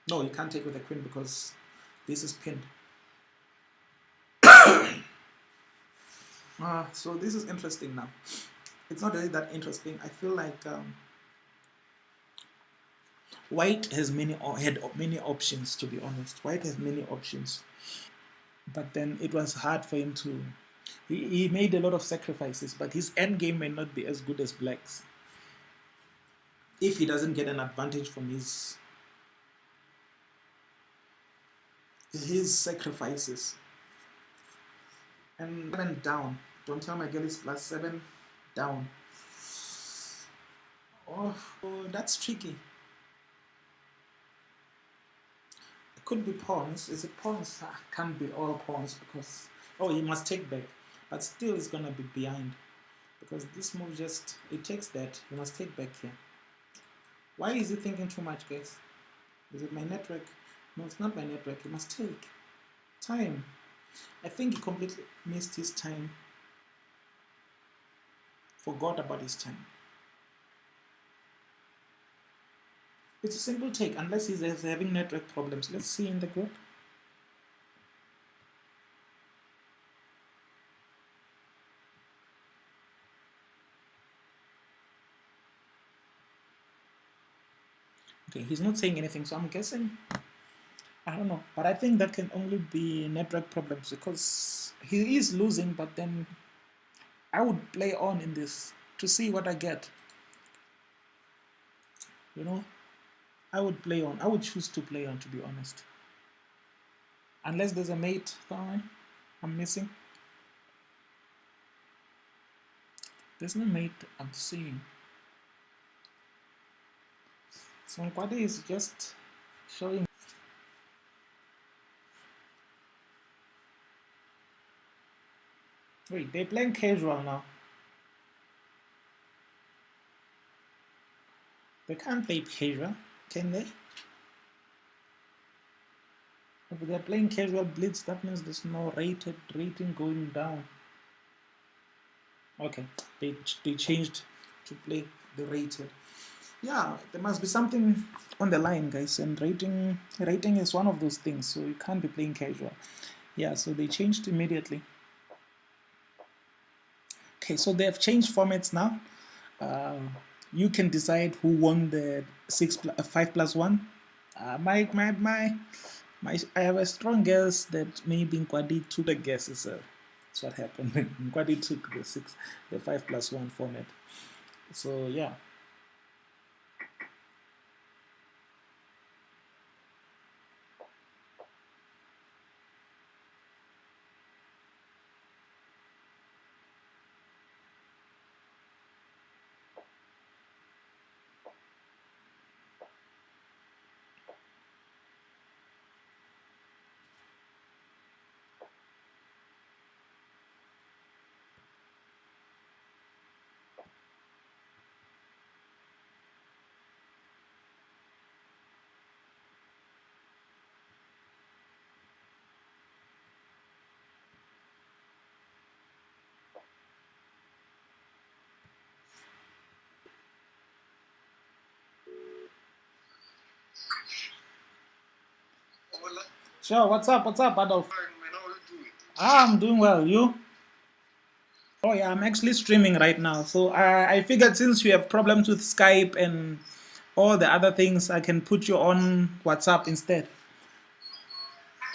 No, you can't take with the queen because this is pinned. So this is interesting now. It's not really that interesting. I feel like White has had many options, to be honest. White has many options. But then it was hard for him to... He made a lot of sacrifices, but his endgame may not be as good as Black's. If he doesn't get an advantage from his sacrifices. And 7 down. Don't tell my girl is +7 down. Oh, that's tricky. It could be pawns. Is it pawns? Can't be all pawns because... Oh, he must take back. But still it's going to be behind. Because this move just... It takes that. He must take back here. Why is he thinking too much, guys? Is it my network? No, it's not my network. He must take. Time. I think he completely missed his time. Forgot about his time. It's a simple take, unless he's having network problems. Let's see in the group. Okay, he's not saying anything, so I'm guessing, I don't know, but I think that can only be network problems because he is losing, but then I would play on in this to see what I get. You know, I would play on. I would choose to play on, to be honest. Unless there's a mate somewhere I'm missing. There's no mate I'm seeing. So Nkwade is just showing. Wait, they're playing casual now. They can't play casual, can they? If they're playing casual blitz, that means there's no rating going down. Okay, they changed to play the rated. Yeah, there must be something on the line, guys, and rating is one of those things, so you can't be playing casual. Yeah, so they changed immediately. Okay, so they have changed formats now. You can decide who won the 5+1. I have a strong guess that maybe Nkwade took the guesses. That's what happened. Nkwade took the 5+1 format. So yeah. Sure, what's up? What's up, Adolf?
Fine, man. How are you doing?
I'm doing well. You? Oh, yeah, I'm actually streaming right now. So I figured since you have problems with Skype and all the other things, I can put you on WhatsApp instead.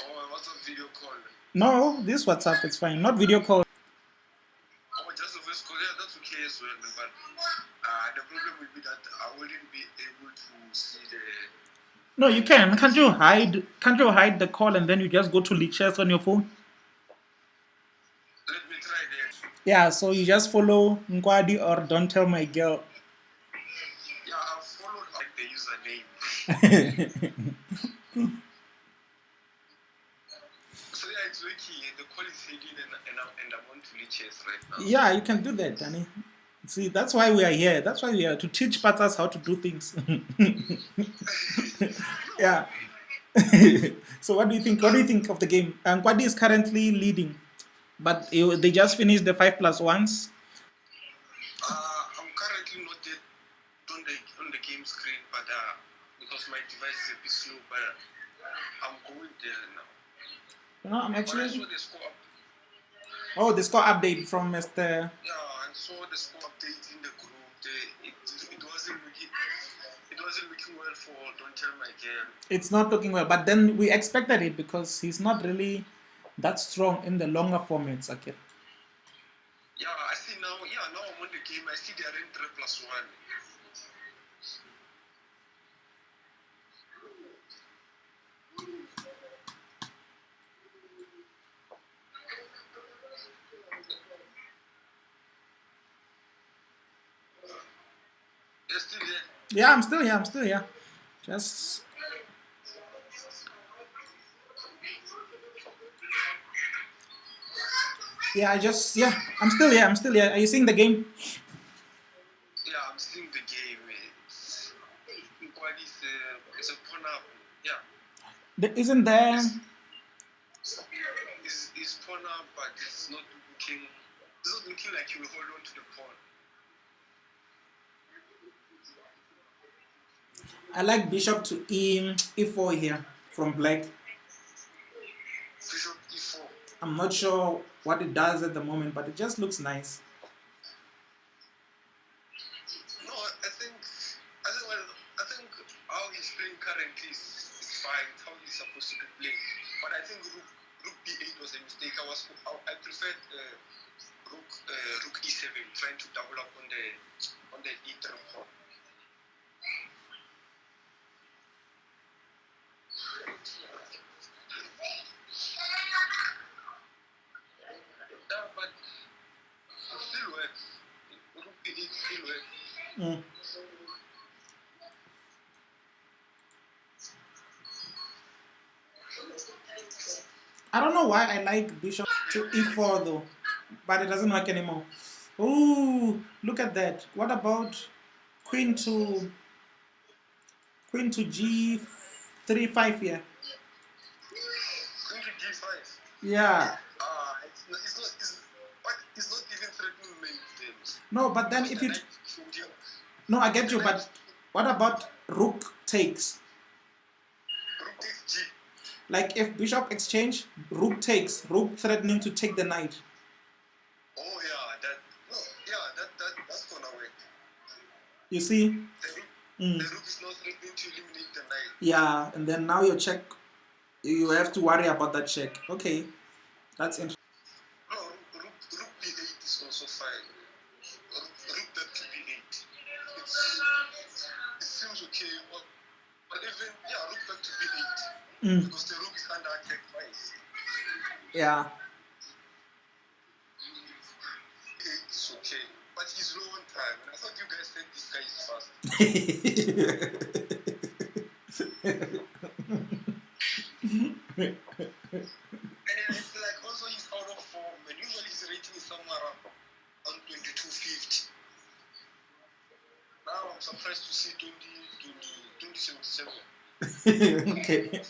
Oh, what's a video call?
No, this WhatsApp is fine. Not video call.
Oh, just a voice call. Yeah, that's okay as well. But the problem will be that I wouldn't be able to see the.
No, you can. Can't you hide? Can't you hide the call and then you just go to Lichess on your phone?
Let me try that.
Yeah. So you just follow Nkwadi or Don't Tell My Girl.
Yeah, I've followed like the username. So yeah, it's working. The call is heading and I'm on to chess right now.
Yeah, you can do that, Danny. See, that's why we are here. That's why we are to teach patas how to do things. Yeah. So what do you think? What do you think of the game? Nkwadi is currently leading, but they just finished the 5+1s.
I'm currently not yet on the game screen, but because my device is a bit slow, but I'm going there now.
No, I'm
But I
actually.
saw the score.
Oh, the score update from Mr.
Yeah, I saw the score update in the group. It wasn't looking well for Don't Tell My Girl.
It's not looking well, but then we expected it because he's not really that strong in the longer formats, Akira.
Yeah, I see now. Yeah, now I'm on the game. I see they are in 3+1. They're still there.
Yeah, I'm still here. I'm still here. Just. Yeah, I'm still here. I'm still here. Are you seeing the game?
Yeah, I'm seeing the game. It's a corner. Yeah.
Isn't there?
It's corner, but it's not looking. It's not looking like you will hold on to the pawn.
I like bishop to e4 here from black.
Bishop e4.
I'm not sure what it does at the moment, but it just looks nice.
No, I think how he's playing currently is fine. It's how he's supposed to be playing. But I think rook b8 was a mistake. I preferred rook e7, trying to double up on the e3 pawn. Yeah, but it still works. Rook b8 still works.
I don't know why I like bishop to e4 though, but it doesn't work anymore. Ooh, look at that. What about queen to g3 5 here?
Queen to g5.
Yeah.
It's not even threatening me.
No, but then if you. No, I get you, but what about rook takes?
Rook takes g.
Like if bishop exchange, rook takes, rook threatening to take the knight.
Oh yeah, that's gonna work.
You see?
The rook is not threatening to eliminate the knight.
Yeah, and then now your check, you have to worry about that check. Okay, that's interesting.
No, rook b8 is also fine. Rook back to b8. It seems okay, but even rook back to b8 because the rook is under attack twice.
Yeah.
It's okay, but he's low on time, and I thought you guys said this guy is fast. And it's like also he's out of form, and usually his rating is somewhere around 2250. Now I'm surprised to see 2077.
Okay.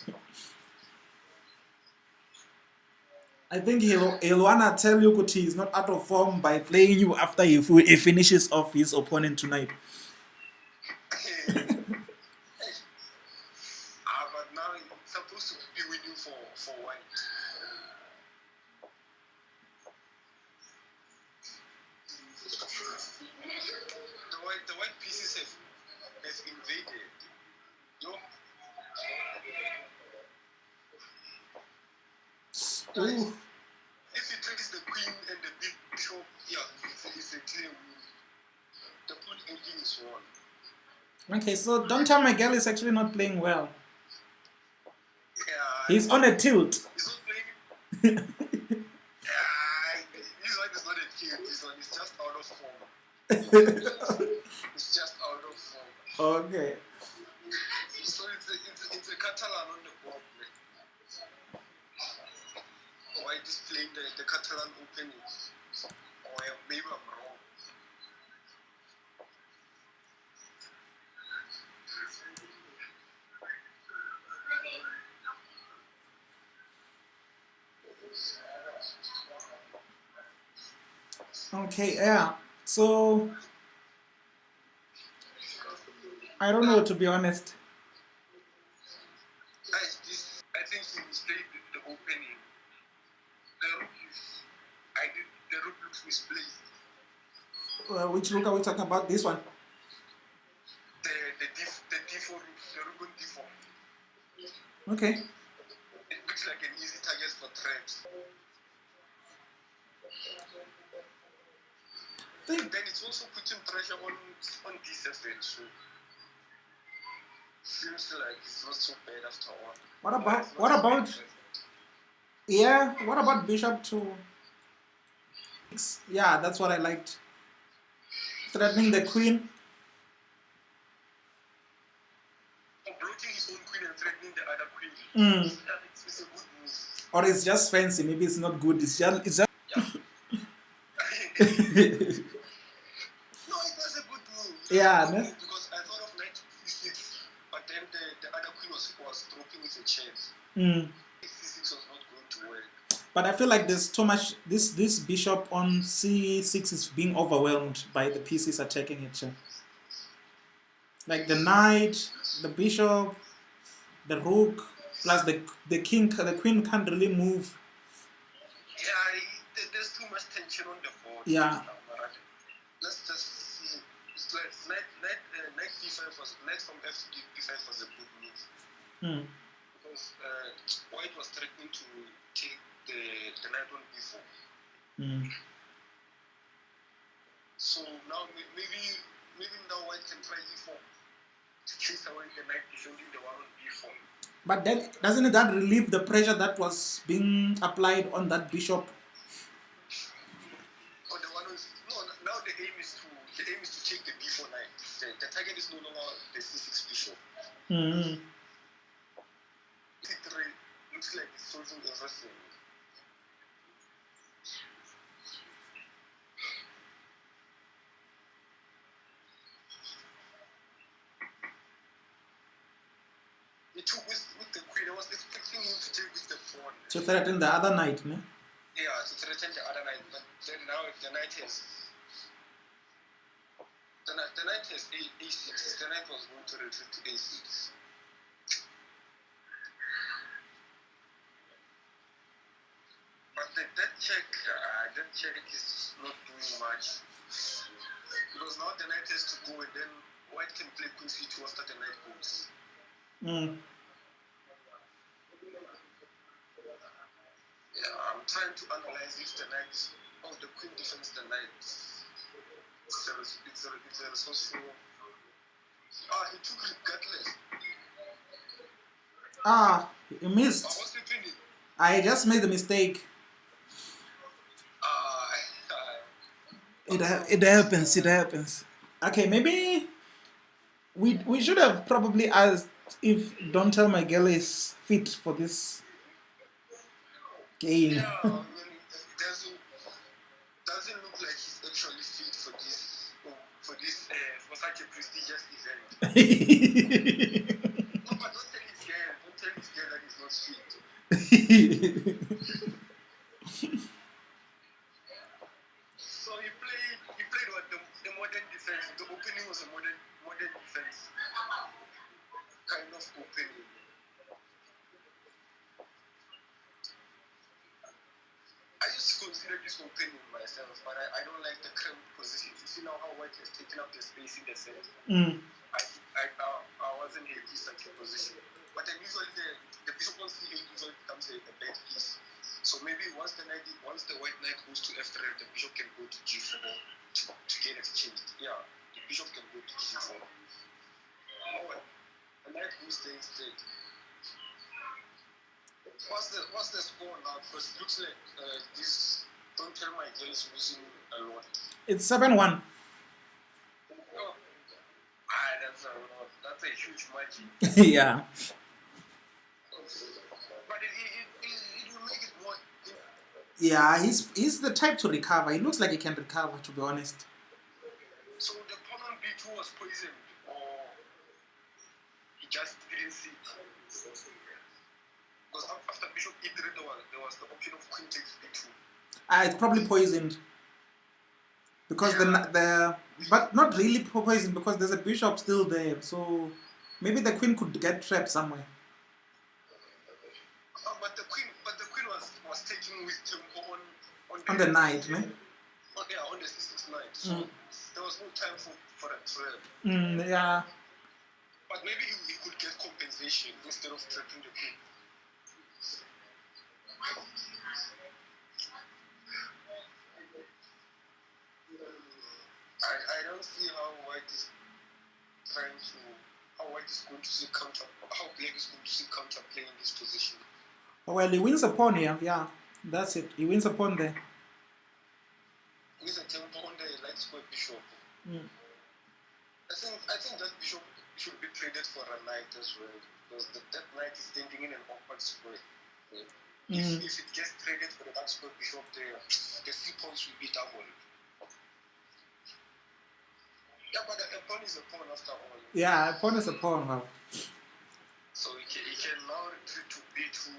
I think he'll wanna tell you Kuti he's not out of form by playing you after he finishes off his opponent tonight.
But now he's supposed to be winning for for white. The white pieces have invaded. Yo.
Ooh.
If he takes the queen and the bishop, yeah, it's a clear win. The good ending is won.
Okay, so don't tell Miguel is actually not playing well.
Yeah.
He's on a tilt.
He's not playing. This one is not a tilt. This one is just out of form. It's just out of form.
Okay.
So it's a Catalan on the board. White is playing the Catalan opening. Or maybe I'm wrong.
Okay, yeah. So I don't know, to be honest.
I think he misplayed the opening. The rook looks misplaced.
Which rook are we talking about? This one?
The d4 rook, the rook on d4.
Okay.
It looks like an easy target for threat. And then it's also putting pressure on d7, so seems like it's not so bad after all.
What about yeah, what about bishop to yeah, that's what I liked. Threatening the queen.
Or blocking his own queen and threatening the other queen. It's a good move.
Or it's just fancy, maybe it's not good, it's just
yeah. No, it was a good move.
Yeah,
no? Because I thought of knight c6, but then the other queen was dropping with a chance. C6 was not going to work.
But I feel like there's too much. This bishop on c6 is being overwhelmed by the pieces attacking it. Like the knight, the bishop, the rook, plus the king, the queen can't really move.
Yeah, there's too much tension on the board.
Yeah.
Let's just see. It's like knight d5 was knight from f to d5 was a good move. Because white was threatening to take the knight on b4. So now maybe now white can try e4 to chase away the knight defending the one on b4.
But then doesn't that relieve the pressure that was being applied on that bishop?
Oh, the one now the aim is to take the b4 knight. The target is no longer the c6 bishop. c3 looks like it's solving everything. He took with the queen. I was expecting him to take with the pawn.
To threaten the other knight, no?
Yeah, to threaten the other knight. But then now the knight has a6. The knight was going to retreat to a6. But that check is not doing much. Because now the knight has to go and then white can play queen c2 after the knight goes. Yeah, I'm trying to analyze if the knight is... Oh, the queen defends the knight. It's a resourceful... he took regardless.
You missed.
What's happening?
I just made the mistake. It happens. Okay, maybe we should have probably asked if Don't Tell My Girl is fit for this game.
Yeah, I mean, it doesn't look like he's actually fit for such a prestigious event. No, but don't tell his girl that he's not fit. So he played what the modern defense. The opening was a modern defense kind of opening. consider this opening myself, but I don't like the current position. You see now how white has taken up the space in the center. I wasn't happy such a position. But then usually the bishop on c8 usually becomes a bad piece. So maybe once the white knight goes to f3, the bishop can go to g4 to get exchanged. Yeah, the bishop can go to g4. Oh, the knight goes there instead. What's the score now? Because it looks like this. Don't tell my girl is losing a lot.
It's 7-1.
Oh, that's a lot. That's a huge margin.
Yeah.
But it will make it more.
Yeah, he's the type to recover. He looks like he can recover, to be honest.
So the pawn on b2 was poisoned, or he just didn't see it? Because after bishop e3, there was the option of queen takes b2.
It's probably poisoned. Because but not really poisoned, because there's a bishop still there. So maybe the queen could get trapped somewhere.
But the queen was taking with tempo
on the knight, no?
On the c6 knight. So there was no time for a trap.
Yeah.
But maybe he could get compensation instead of trapping the queen. I don't see how white is going to see counter, how black is going to see counter play in this position.
Well, he wins a pawn here. Yeah, that's it. He wins a pawn there.
With a tempo on the light square bishop. I think that bishop should be traded for a knight as well, because that knight is standing in an awkward square. If it gets traded for the dark square bishop, the 3 points will be doubled. Yeah, but a pawn is a pawn after all.
Yeah, a pawn is a pawn. Wow.
So he can now retreat to b2.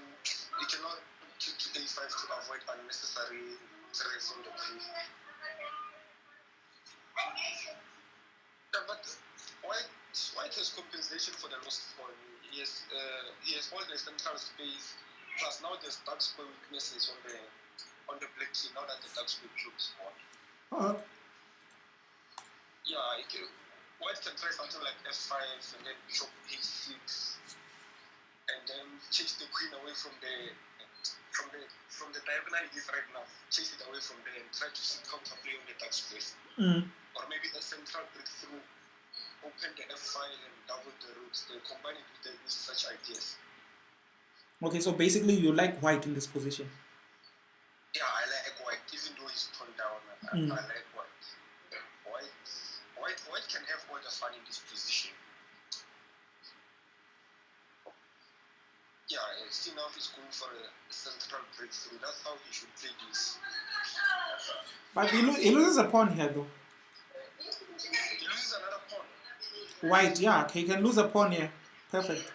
He can now retreat to a5 to avoid unnecessary threats on the queen. Yeah, but white has compensation for the lost pawn. He has all the central space. Plus now there's dark square weaknesses on the black key. Now that the dark square bishop is gone. Yeah, white can try something like f5 and then bishop h6, and then chase the queen away from the diagonal it is right now. Chase it away from there and try to see counterplay on the dark space. Or maybe a central breakthrough, open the f5 and double the roots. They combine it with such ideas.
Okay, so basically you like white in this position.
Yeah, I like white, even though he's toned down. I like white. White can have all the fun in this position. Yeah, see now he's going for a central breakthrough. That's how he should play this.
But he loses a pawn here, though.
He loses another pawn.
White, yeah, he can lose a pawn here. Perfect.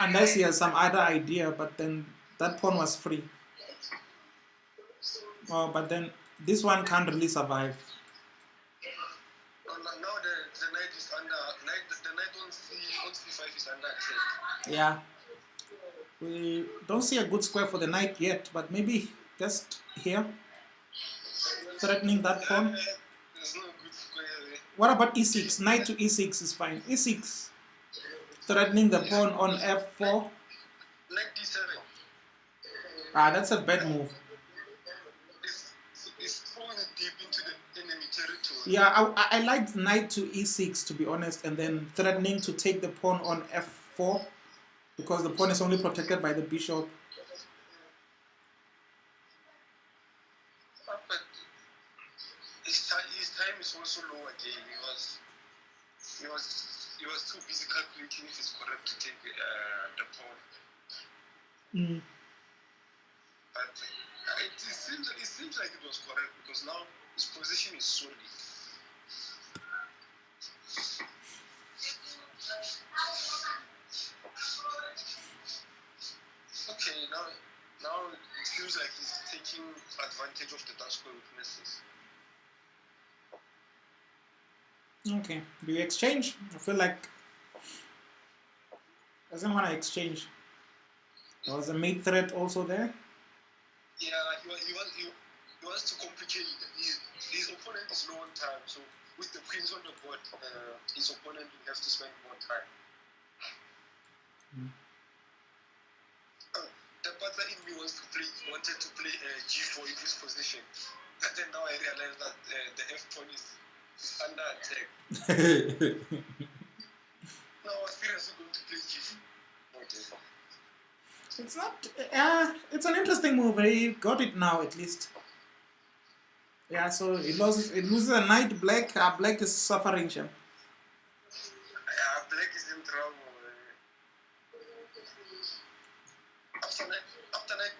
Unless he has some other idea, but then that pawn was free. Oh, but then this one can't really survive.
Now the knight is under. The knight on c5 is under attack.
Yeah. We don't see a good square for the knight yet, but maybe just here, threatening that pawn.
There's no good square there.
What about e6? Knight to e6 is fine. e6, threatening the pawn on f4.
Knight d7.
That's a bad move.
It's throwing it deep into the enemy territory.
Yeah, I liked knight to e6, to be honest, and then threatening to take the pawn on f4, because the pawn is only protected by the bishop.
But his time is also low again. He was too busy calculating if it's correct to take the pawn. But it seems like it was correct, because now his position is solid. Okay, now it feels like he's taking advantage of the dark square weaknesses.
Okay, do you exchange? I feel like doesn't want to exchange. There was a mate threat also there.
Yeah, he wants to complicate it. His opponent is low on time, so with the queens on the board, his opponent will have to spend more time. The partner in me wanted to play g4 in this position, but then now I realize that the f pawn is under attack. Now I'm seriously going to play g4. Whatever.
It's not. It's an interesting move. He got it now at least. Yeah. So it loses a knight. Black. Black is suffering. Him.
Black is in trouble. After knight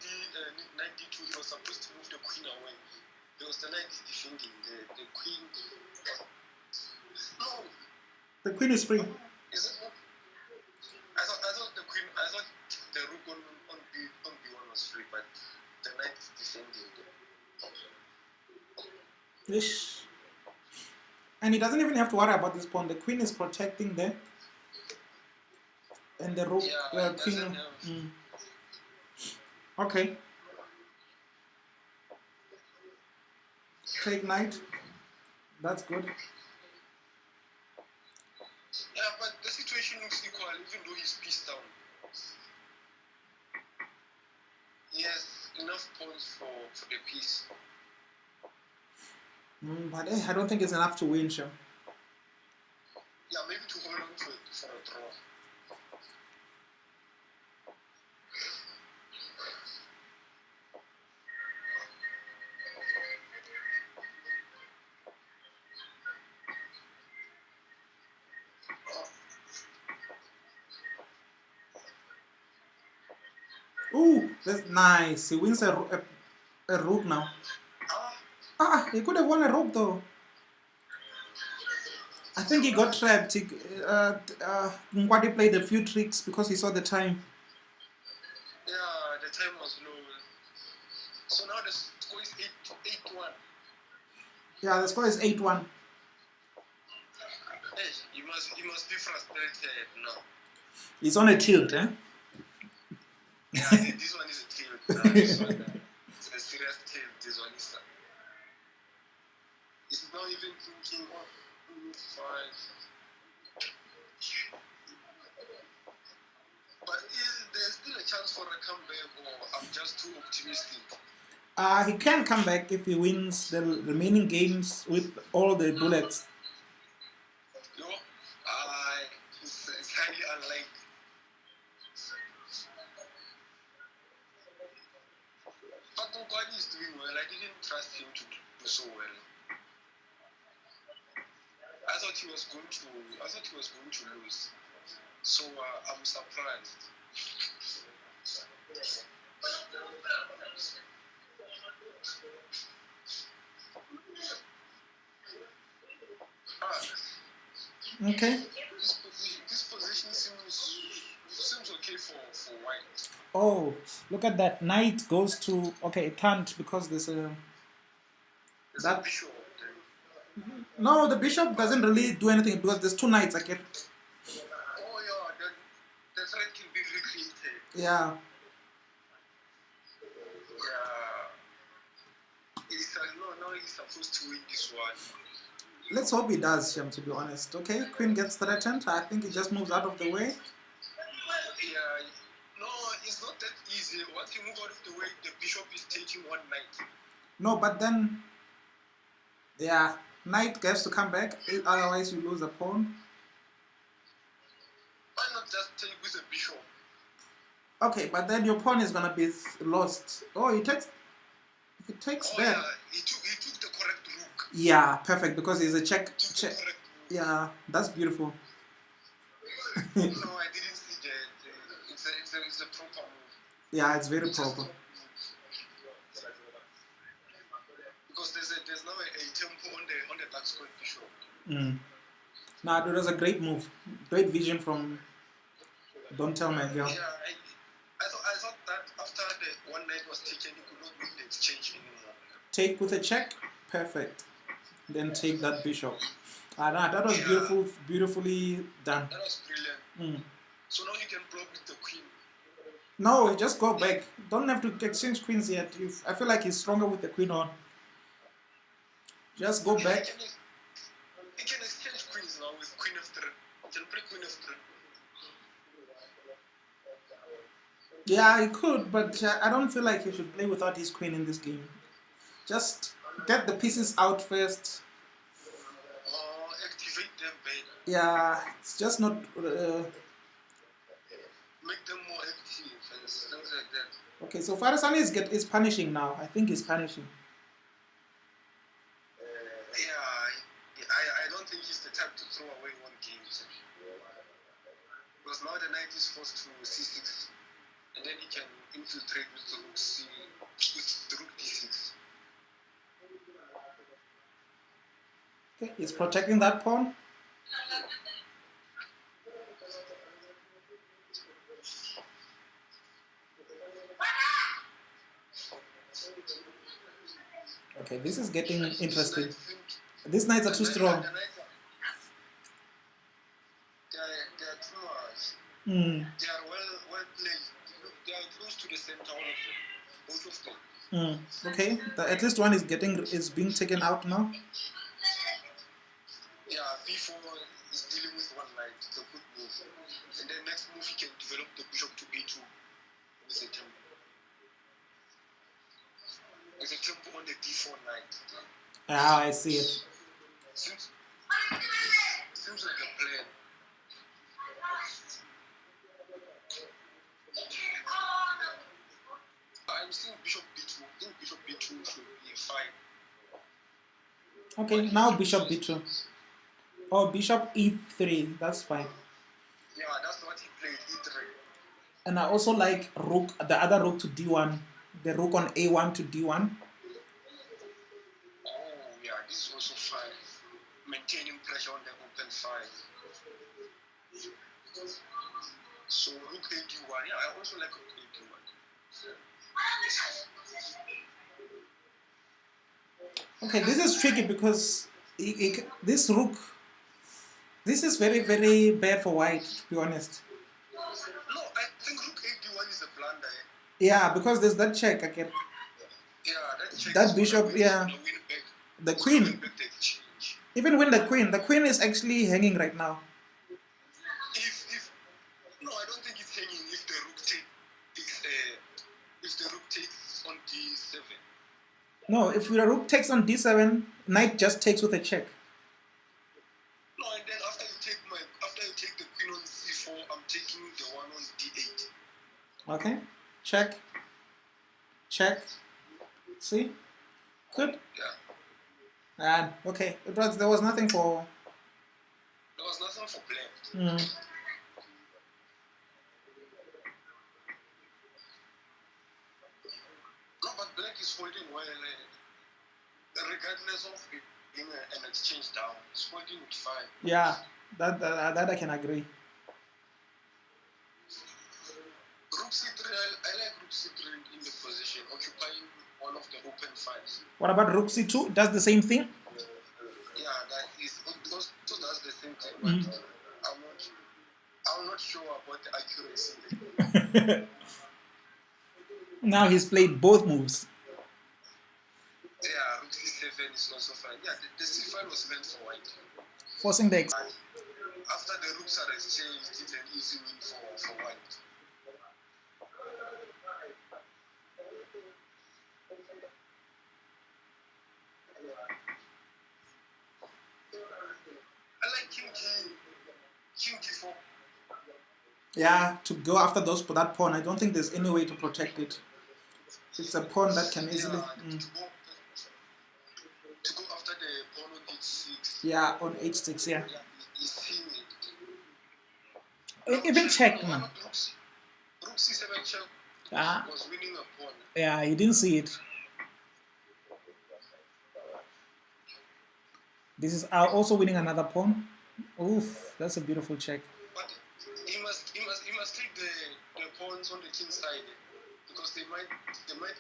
d2, he was supposed to move the queen away. There was the knight defending the queen. No.
The queen is free.
Is it not? I thought the queen. I thought the rook on b1 was free, but the knight is defending.
Ish. And he doesn't even have to worry about this pawn. The queen is protecting there, and the rook, queen. Okay. Take knight. That's good.
Yeah, but the situation looks equal, even though he's pieced down. He has enough pawns for the piece.
But I don't think it's enough to win, sure.
Yeah, maybe to hold on to it for a draw.
Ooh, that's nice. He wins a rook now. He could have won a rook though. I think he got trapped. Nkwadi played a few tricks because he saw the time.
Yeah, the time was low. So now the score is 8-1.
Yeah, the score is 8-1.
Hey, you must be frustrated now.
He's on a tilt, eh?
Yeah, this one is a tilt. This one, it's a serious tilt. This one is. It's not even thinking. 5. But there's still a chance for a comeback, or I'm just too optimistic?
He can come back if he wins the remaining games with all the bullets.
No, it's highly unlikely. But Nkwadi is doing well. I didn't trust him to do so well. I thought he was going to lose. So I'm surprised.
Okay.
This position seems okay for white.
Oh, look at that. Knight goes to... Okay, it can't because there's a...
There's a bishop.
No, the bishop doesn't really do anything because there's 2 knights. Okay.
Oh yeah, the threat can be recreated.
Yeah.
No, he's supposed to win this one.
Let's hope he does, Shem, to be honest. Okay, queen gets threatened. I think he just moves out of the way.
Yeah, no, it's not that easy. Once you move out of the way, the bishop is taking 1 knight.
No, but then... Yeah, knight gets to come back. Otherwise, you lose a pawn.
Why not just take with a bishop?
Okay, but then your pawn is gonna be lost. Oh, he takes that.
Yeah, he took the correct rook.
Yeah, perfect, because he's a check.
Check.
Yeah, that's beautiful.
No, I didn't see that. It's a proper move.
Yeah, it's very proper.
Because there's now a tempo on the dark square bishop.
Nah, it was a great move. Great vision from Don't Tell My Girl.
Yeah, I thought that after the 1 knight was taken, you could not win the exchange anymore.
Take with a check, perfect. Then take that bishop. That was beautifully done.
That was brilliant. So now you can block with the queen.
No, just go back. Don't have to exchange queens yet. I feel like he's stronger with the queen on. Just go back.
He can exchange queens now with queen f3. He can play queen f3.
Yeah, he could, but I don't feel like he should play without his queen in this game. Just get the pieces out first.
Activate them better.
Yeah, it's just not.
Make them more active and things like that.
Okay, so Farasani is punishing now. I think he's punishing.
I don't think he's the type to throw away one game. Because now the knight is forced to c6, and then he can infiltrate with the rook with the rook d6.
Okay, he's protecting that pawn. Okay, this is getting interesting. These knights are too strong.
They are too much.
Mm.
They are well placed. They are close to the center, all of them. Both of them.
Okay, at least one is being taken out now.
Yeah, b4 is dealing with one knight. It's a good move. And then next move he can develop the bishop to b2 with a tempo. With a tempo on the d4 knight.
Ah, I see it.
Seems like a plan. I'm seeing bishop b2. I think bishop b2 should be fine.
Okay, now bishop b2. Oh, bishop e3. That's fine.
Yeah, that's what he played, e3.
And I also like the other rook to d1. The rook on a1 to d1.
Oh, yeah, this is also fine. Maintaining pressure on the open file. So rook a d1. Yeah, I also like rook a d1.
Okay, this is tricky because this rook, this is very, very bad for white, to be honest.
No, I think rook a d1 is a blunder.
Yeah, because there's that check again.
Yeah, that check.
That bishop, yeah. The queen. Even when the queen is actually hanging right now.
No, I don't think it's hanging if the rook takes on d7.
No, if the rook takes on d7, knight just takes with a check.
No, and then after you take the queen on c4, I'm taking the one on d8.
Okay, check. See, good.
Yeah.
And okay, there was nothing for.
There was nothing for black. No, but black is holding well, regardless of being an exchange down. It's holding with fine.
Yeah, that I can agree.
Rook c3, I like rook c3 in the position, occupying one of the open files.
What about rook c2? Does the same thing?
Yeah, that does the same thing, but I'm not sure about the accuracy.
Now he's played both moves.
Yeah, rook c7 is also fine. Yeah, the c5 was meant for white.
Forcing the
after the rooks are exchanged, it's an easy win for white. I like king g4.
Yeah, to go after that pawn. I don't think there's any way to protect it. It's a pawn that can easily.
To go after the pawn on h6.
Yeah, on h6. Yeah.
He's seeing
it. Even check now.
Rook c7 check was winning a pawn.
Yeah, he didn't see it. This is also winning another pawn. Oof, that's a beautiful check.
But he must take the pawns on the king's side because they might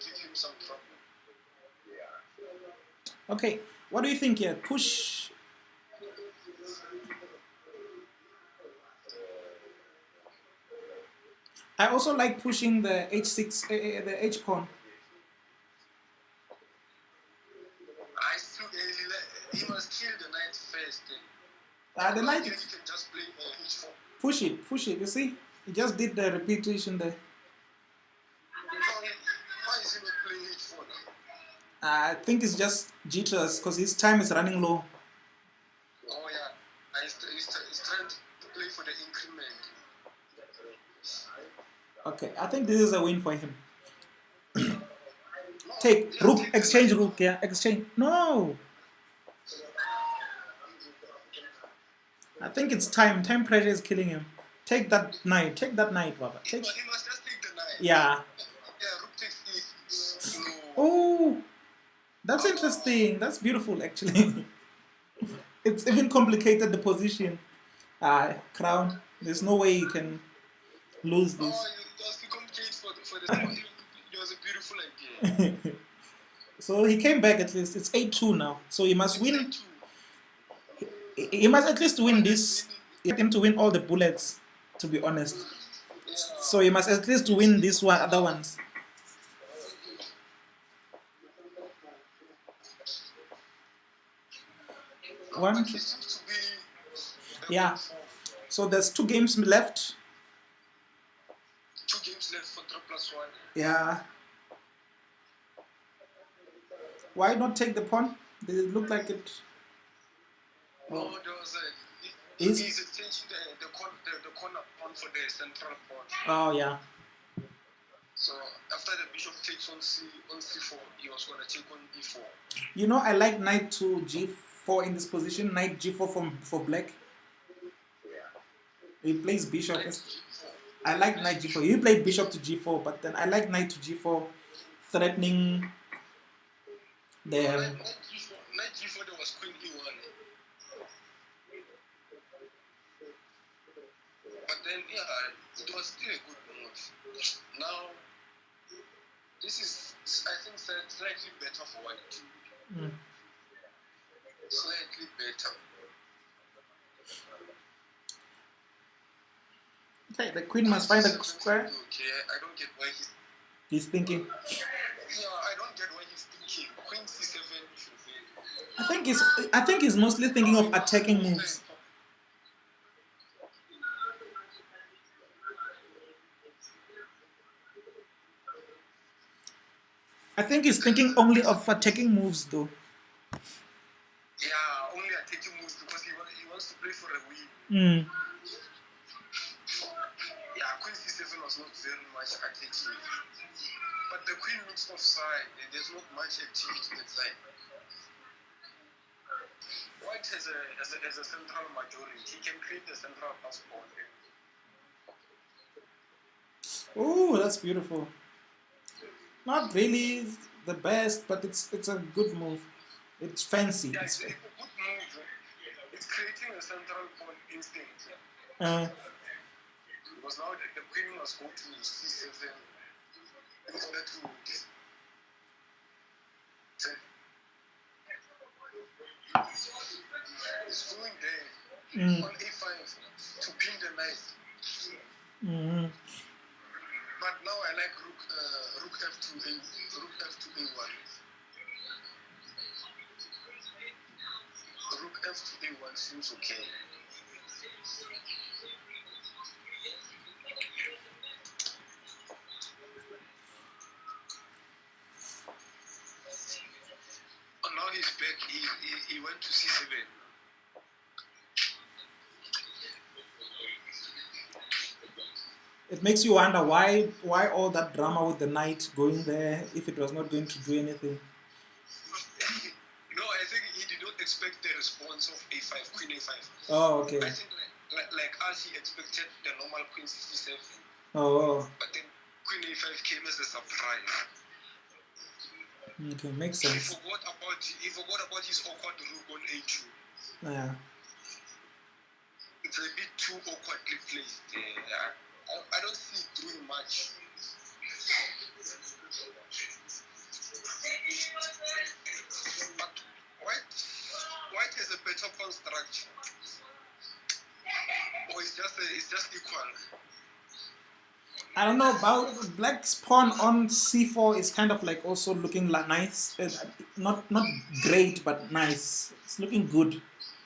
give him some trouble.
Okay, what do you think here? Push. I also like pushing the h6, the h pawn.
I still he must kill the knight first.
The knight.
Here he can just play h4.
Push it. You see, he just did the repetition there.
Why is he not playing h4 now?
I think it's just jitters because his time is running low.
Oh yeah, he's trying to play for the increment.
Okay, I think this is a win for him. Take rook, exchange rook, yeah, exchange. No, I think it's time. Time pressure is killing him. Take that knight, Baba. Take.
He must just take the knight.
Yeah.
Yeah, rook takes e. No.
Oh, that's interesting. That's beautiful, actually. It's even complicated the position. Crown. There's no way you can lose this.
Oh, it was too complicated for the. It was a beautiful idea.
So he came back at least. It's 8-2 now. So he must win. He must at least win this. Get him to win all the bullets, to be honest.
Yeah.
So he must at least win these other ones. One, two. Yeah. So there's 2 games left.
2 games left for 3+1.
Yeah. Why not take the pawn? Did it look like it?
No, there was he's exchanging the corner pawn for the central pawn.
Oh yeah.
So after the bishop takes on c4, he was gonna take on e4.
You know, I like knight to g4 in this position. Knight g4 for black. He plays bishop. I like knight g4. You played bishop to g4, but then I like knight to g4, threatening the.
Knight g4 there was queen e1. But then yeah, it was still a good move. Now this is, I think, slightly better for white. Slightly better.
Okay, the queen must find a square.
Okay, I don't get why
he's thinking.
Yeah, I don't get why he's thinking. Queen c7 should be.
I think he's mostly thinking of attacking moves. I think he's thinking only of attacking moves, though.
Yeah, only attacking moves because he wants to play for a win. Yeah, queen c7 was not very much attacking. But the queen looks offside, and there's not much activity that side. White has a central majority. He can create a central passport.
Oh, that's beautiful. Not really the best, but it's a good move. It's fancy.
Yeah, it's a good move. It's creating a central pawn instinct. Because now the queen must go to c7 in order to. It's going there on a5 to pin the knight. But now I like rook f2 a1. Rook f2 a1 seems okay. Oh, now he's back. He went to c7.
It makes you wonder why all that drama with the knight going there if it was not going to do anything.
No, I think he did not expect the response of a5, queen a5.
Oh, okay.
I think like us, he expected the normal queen c7.
Oh.
But then queen a5 came as a surprise.
Okay, makes sense.
He forgot about his awkward rook on a2.
Yeah.
It's a bit too awkwardly placed. I don't see it doing much. But white has a better pawn structure. Or it's just equal.
I don't know about black's pawn on c4 is kind of like also looking like nice. Not great, but nice. It's looking good.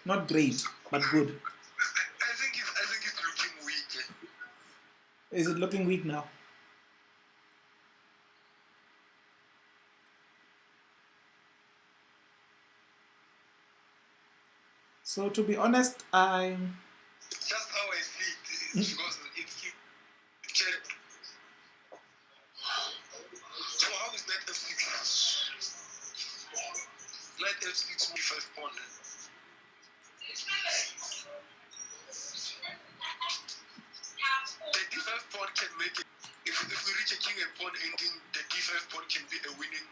Not great, but good.
I think it's looking weak.
Is it looking weak now? So to be honest, I'm
Just how I see it, it's because it can. So how is knight f6? Knight f6 d5 pawn. The d5 pawn can make it. If we reach a king and pawn ending, the d5 pawn can be a winning.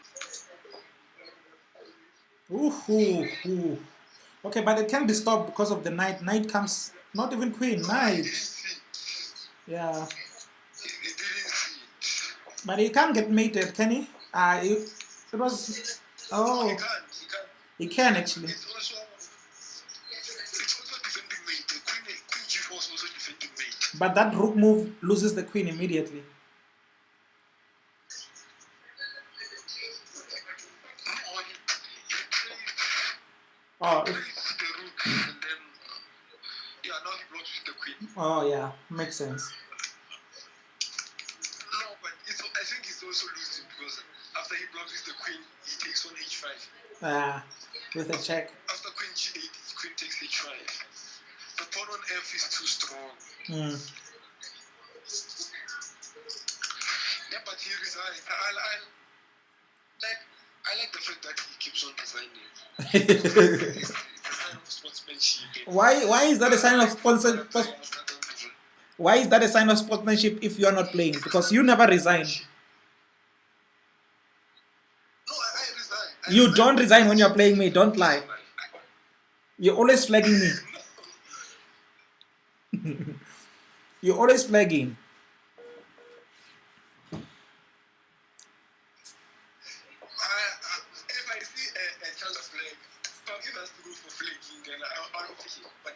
ooh. Okay, but it can be stopped because of the knight. Knight comes, not even queen, knight. Yeah,
It didn't see it.
but he can't get mated, can he? It was.
No, he
Oh,
can't.
he can actually.
It's also defending mate. The queen g4 is also defending mate.
But that rook move loses the queen immediately.
No, he plays
Oh,
the rook and then yeah, now he blocks with the queen.
oh yeah, makes sense.
No, but I think he's also losing because after he blocks with the queen, he takes on h5.
With a check.
After queen g8, queen takes h5. The pawn on f is too strong. Yeah, but he resigns. I like the fact that he keeps on resigning. It's a sign of sportsmanship.
Why is that a sign of sponsor? Why is that a sign of sportsmanship if you are not playing? Because you never resign.
No, I resign.
You don't resign when you're playing me. Don't lie. You're always flagging me. You're always flagging.
If I see a chance of flag, if I have to go for flagging, then I'll take it. But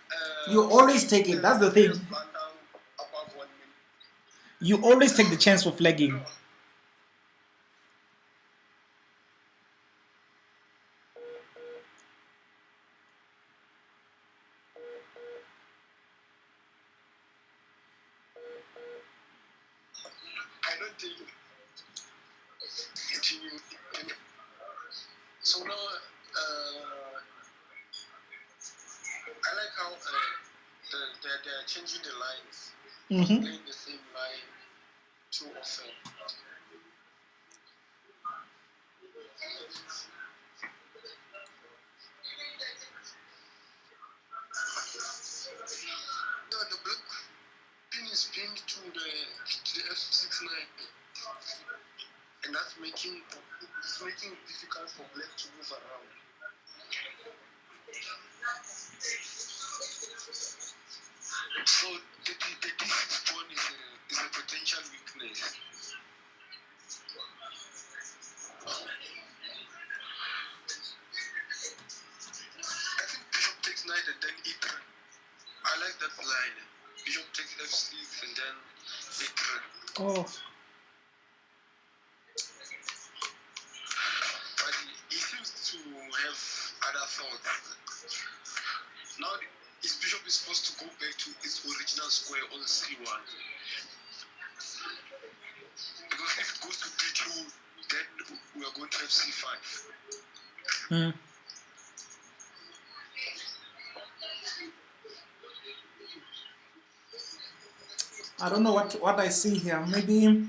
you always take it. That's the thing. You always take the chance for flagging.
No. I don't take it. So now, I like how they're changing the lines. Playing the same line too often. Yeah, the black pin is pinned to the f6 line, and that's making it difficult for black to move around. So the d6 pawn is a potential weakness. I think bishop takes knight and then e3. I like that line. Bishop takes f6 and then e3.
Oh.
But he seems to have other thoughts. Now his bishop is supposed to go back to its original square on c1. Because if it goes to d2, then we are going to have c5.
I don't know what I see here. Maybe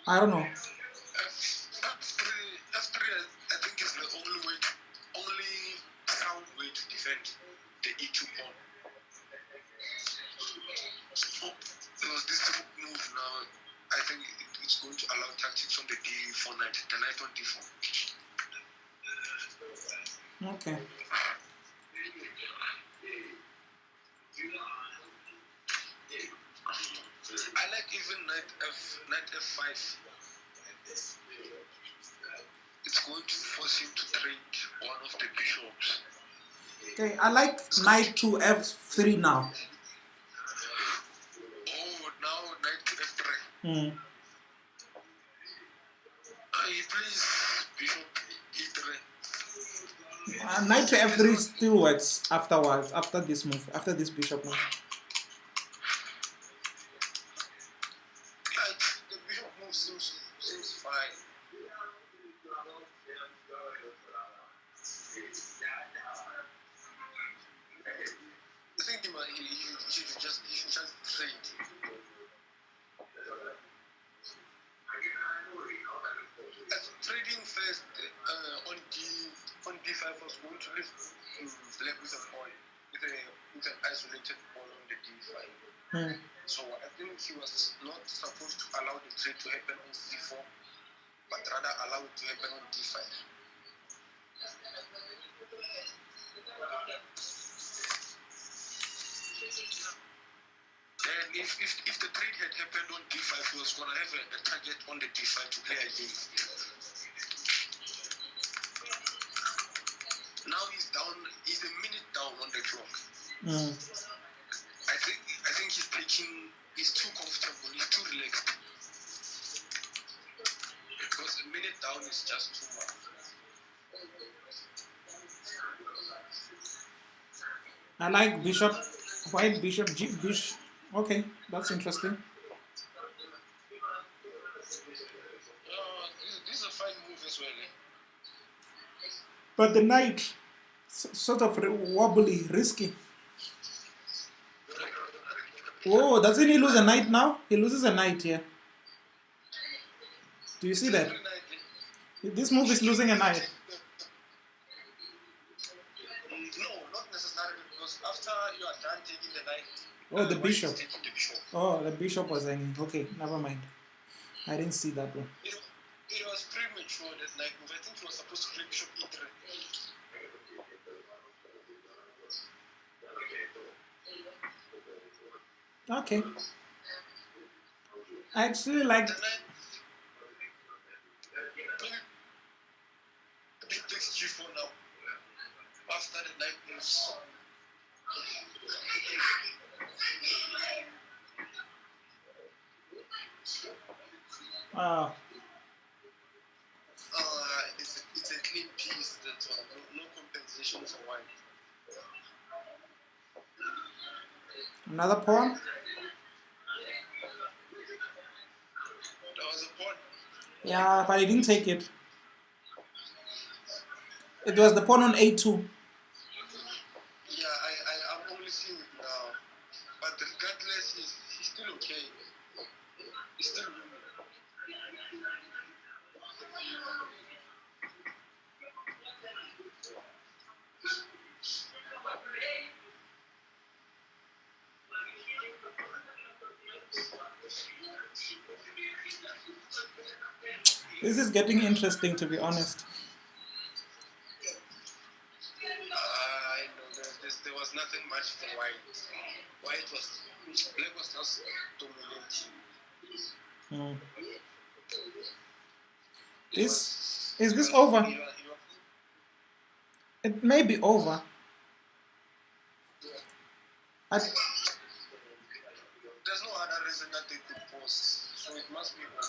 I don't know.
F3, I think is the only sound way to defend the e2 pawn. Because this move now, I think it's going to allow tactics on the d4 knight, the knight on d4.
Okay.
I like even knight f5. It's going to force him to trade one of the bishops.
Okay, I like knight to f3 now. Mm.
He plays bishop e3.
Knight to f3 still works afterwards, after this move, after this bishop move.
Like, the bishop move seems fine. I think he should just trade. Trading first on d5 was going to leave black with a pawn, with an isolated pawn on the d5.
Mm.
So I think he was not supposed to allow the trade to happen on c4, but rather allow it to happen on d5. And if the trade had happened on d5, he was going to have a target on the d5 to play against. Now he's a minute down on the clock.
Mm.
I think he's too comfortable, he's too relaxed. Because a minute down is just too much.
I like bishop, white bishop, bishop. Okay, that's interesting.
This is a fine move as well.
But the knight, sort of wobbly, risky. Oh, doesn't he lose a knight now? He loses a knight here. Do you see that? This move is losing a knight.
No, not necessarily, because after you are done taking the knight,
oh, the bishop. Oh, the bishop was hanging. Okay, never mind. I didn't see that one.
It was premature, that knight move. I think he was supposed to play bishop e3.
Okay. I actually like.
Bishop takes g4 now. After the knight moves. It's a clean piece. That's all. No compensation for white.
Another pawn.
That was a pawn.
Yeah, but he didn't take it. It was the pawn on a2.
Yeah, I'm only seeing it now. But regardless, he's still okay. He's still winning.
This is getting interesting, to be honest.
I know there was nothing much for white. Black was just dominating.
Is this over? It may be over.
There's no other reason that they could pause, so it must be over.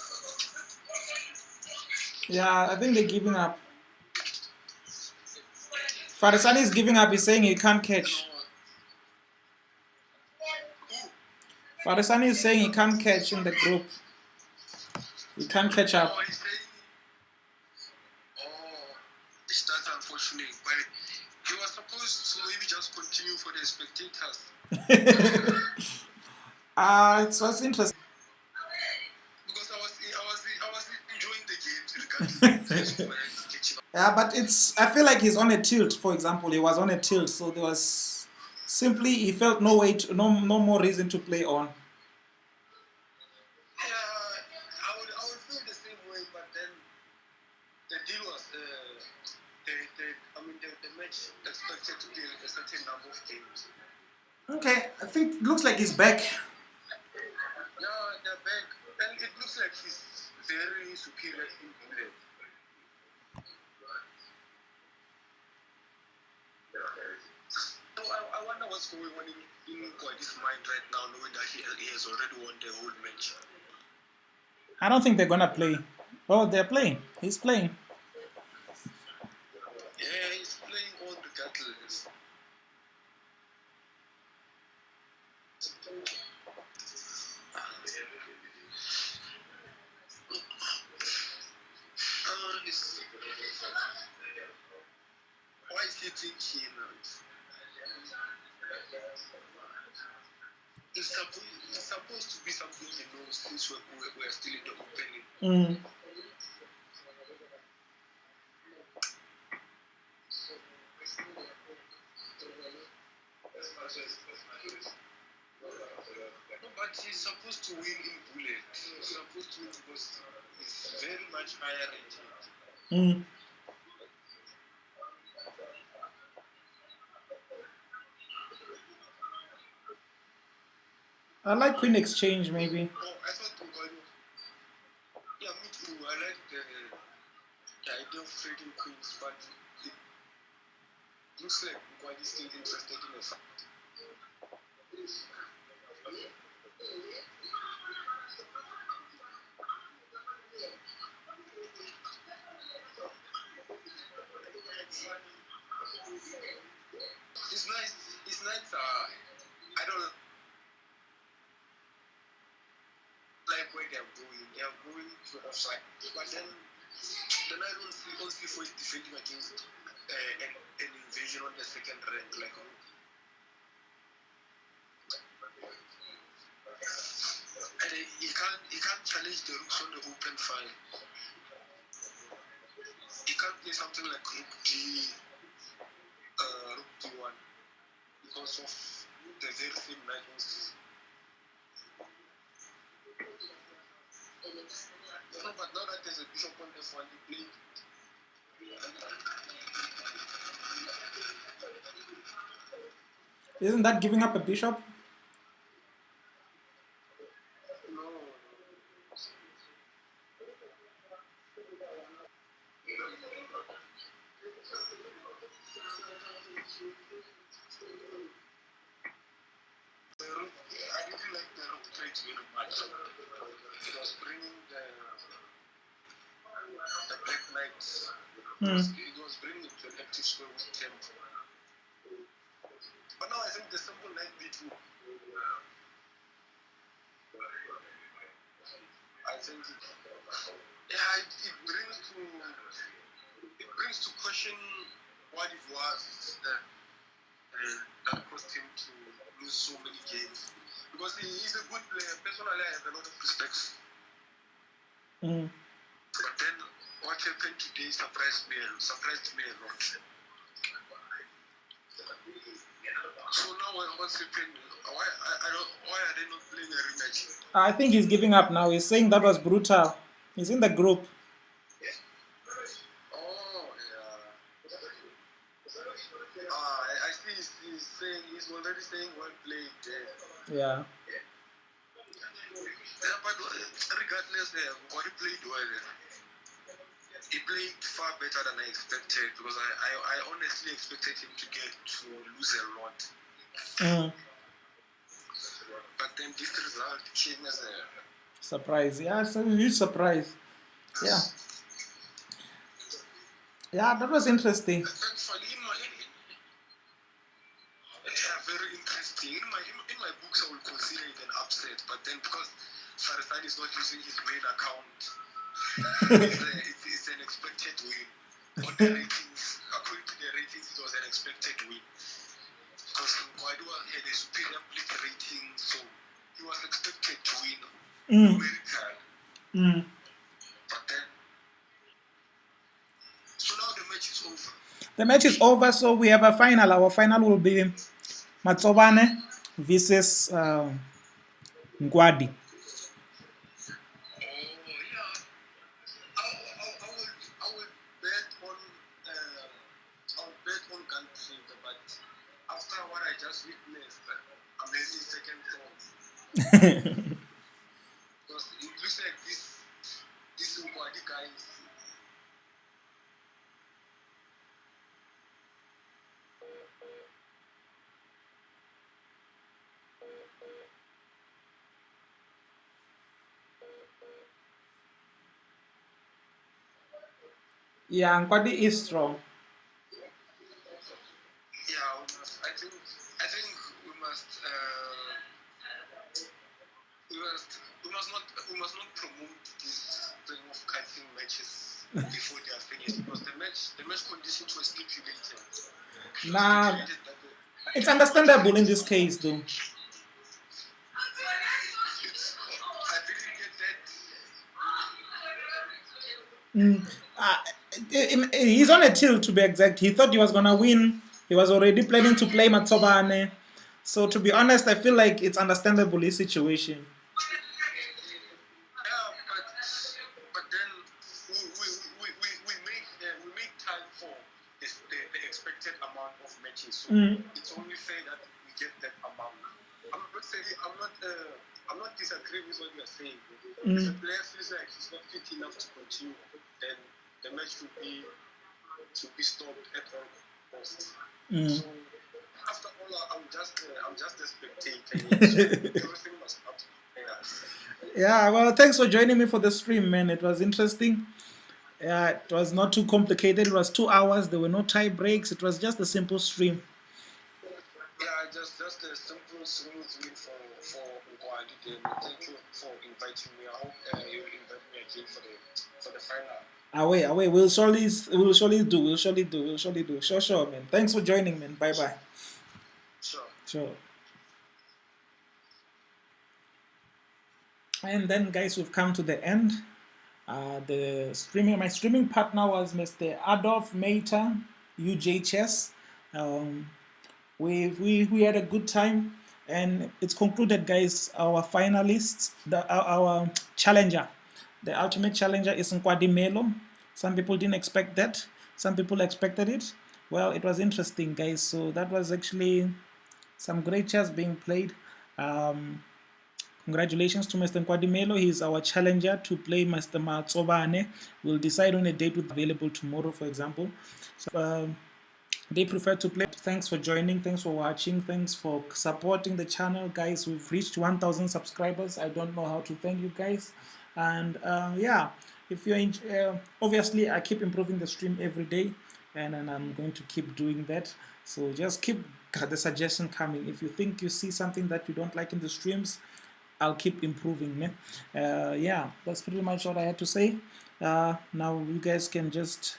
Yeah, I think they're giving up. Farisani is giving up. He's saying he can't catch. Farisani is saying he can't catch in the group. He can't catch up.
That's unfortunate. But he was supposed to maybe just continue for the spectators.
It was interesting.
Because I was enjoying the game.
Yeah, but I feel like he's on a tilt. For example, he was on a tilt, so there was simply he felt no more reason to play on.
Yeah, I would feel the same way, but then the deal was the match expected to be a certain number of games.
Okay, I think it looks like he's back.
Yeah, they're back, and it looks like he's very superior in England. So I wonder what's going on in Kwad's mind right now, knowing that he has already won the whole match.
I don't think they're gonna play. Oh, they're playing. He's playing.
Yeah, he's playing on regardless. Why is he thinking? It's supposed to be something he knows since we're still in the opening. No, but he's supposed to win in bullet. He's supposed to win because he's very much higher rated.
I like Queen Exchange, maybe.
Oh, I thought yeah, me too. I like the idea of trading queens, but it looks like Mkwadi is still interested in a fight. It's nice. It's nice. I don't like where they're going. They're going to offside, but then I don't see for defending against an invasion on the second rank. Like, and he can't challenge the rooks on the open file. He can't play something like Rook D, Rook D1 because of the very same knights. No, but now that there's a bishop on F1, he played.
Isn't that giving up a bishop?
No. I didn't like the rook trades very much. It was bringing the black knights. It was bringing it to an active square with tempo. But now I think the simple knight b2. I think it brings to question what it was that caused him to lose so many games. Because he is a good player. Personally, I have a lot of respect. But then what happened today surprised me a lot. So now what's happening? Why are they not playing a rematch?
I think he's giving up now. He's saying that was brutal. He's in the group.
Oh, yeah. I see he's already saying well played.
Yeah.
Yeah, but regardless, what he played well. He played far better than I expected because I honestly expected him to lose a lot. But then this result came as a
surprise. Yeah, it's a huge surprise. Yeah. Yeah, that was interesting.
Actually, very interesting. In my books, I would consider it an upset, but then because Farisan is not using his main account, it's an expected win. On the ratings, according to the ratings, it was an expected win. Because Guadua had a superior split rating, so he was expected to win numerically. But then, so now the match is over.
The match is over, so we have a final. Our final will be Matsobane versus Nkwadi.
Guntriga, but after what I just witnessed, I'm having second thoughts. Because it looks like this Mkwadi guy is.
Yeah, Nkwadi is strong.
Yeah, we must. I think we must. We must not promote this thing of cutting matches before they are finished because the match conditions were stipulated.
Nah,
Stipulated that
it's understandable in this case, though.
I didn't get that.
He's on a tilt, to be exact. He thought he was gonna win. He was already planning to play Matsobane. So to be honest, I feel like it's understandable his situation.
Yeah, but then we make time for the expected amount of matches. So it's only fair that we get that amount. I'm not disagreeing with what you are saying. If a player feels like he's not fit enough to continue, then the match should be stopped at all costs. So after all, I'm just a spectator. So everything must up to the players.
Yeah, well, thanks for joining me for the stream, man. It was interesting. It was not too complicated. It was 2 hours. There were no tie breaks. It was just a simple stream.
Yeah, just a simple, smooth win for Nkwadi. Thank you for inviting me. I hope you invite me again for the final.
Away. We'll surely do. Sure, man. Thanks for joining, man. Bye. Sure. And then, guys, we've come to the end. My streaming partner was Mr. Adolf Mater, UJ Chess. We had a good time, and it's concluded, guys. Our finalists, our challenger, the ultimate challenger is Nkwadi Melo. Some people didn't expect that. Some people expected it. Well, it was interesting, guys. So that was actually some great chess being played. Congratulations to Mr. Nkwadi Melo. He's our challenger to play Mr. Matsobane. We'll decide on a date with available tomorrow, for example. So, they prefer to play. Thanks for joining. Thanks for watching. Thanks for supporting the channel, guys. We've reached 1,000 subscribers. I don't know how to thank you guys. And yeah, if you're obviously, I keep improving the stream every day, and I'm going to keep doing that. So just keep the suggestion coming. If you think you see something that you don't like in the streams, I'll keep improving. Yeah, that's pretty much what I had to say. Now you guys can just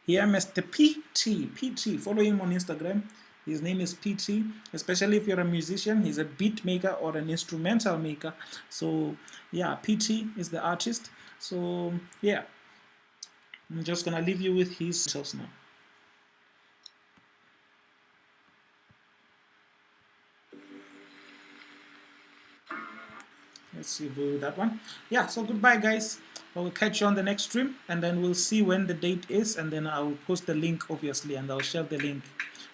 hear Mr. PT. Follow him on Instagram. His name is PT. Especially if you're a musician, he's a beat maker or an instrumental maker. So yeah, PT is the artist. So yeah, I'm just gonna leave you with his details now. Let's see if we'll do that one. Yeah, so goodbye, guys. We'll catch you on the next stream, and then we'll see when the date is, and then I'll post the link, obviously, and I'll share the link.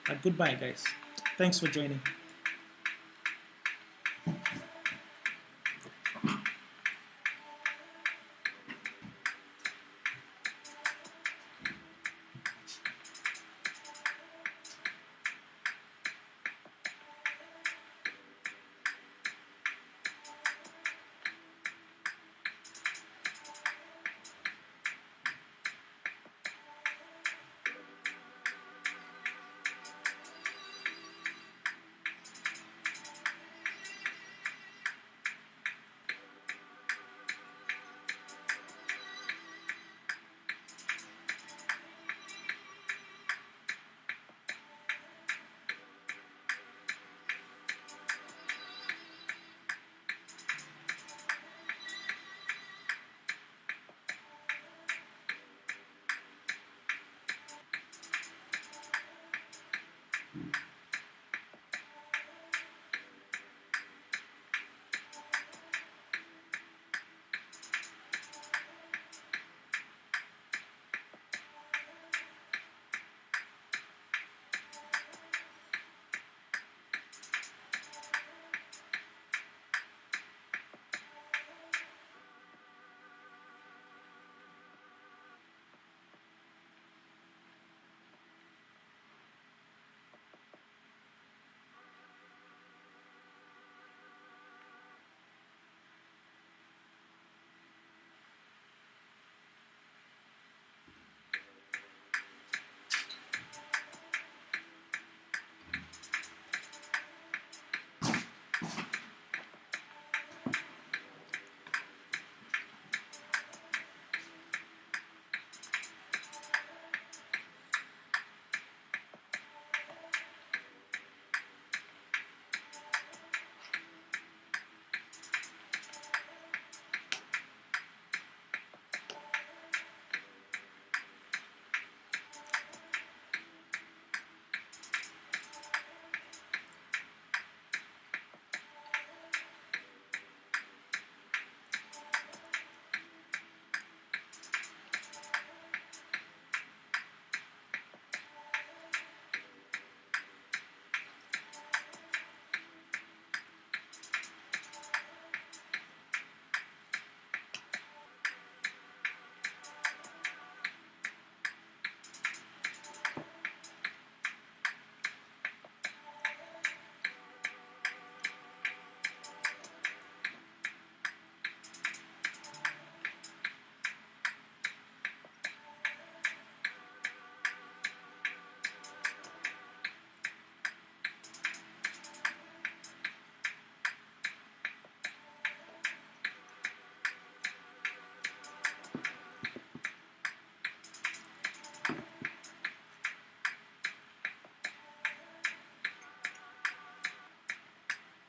But goodbye, guys. Thanks for joining. Mm-hmm.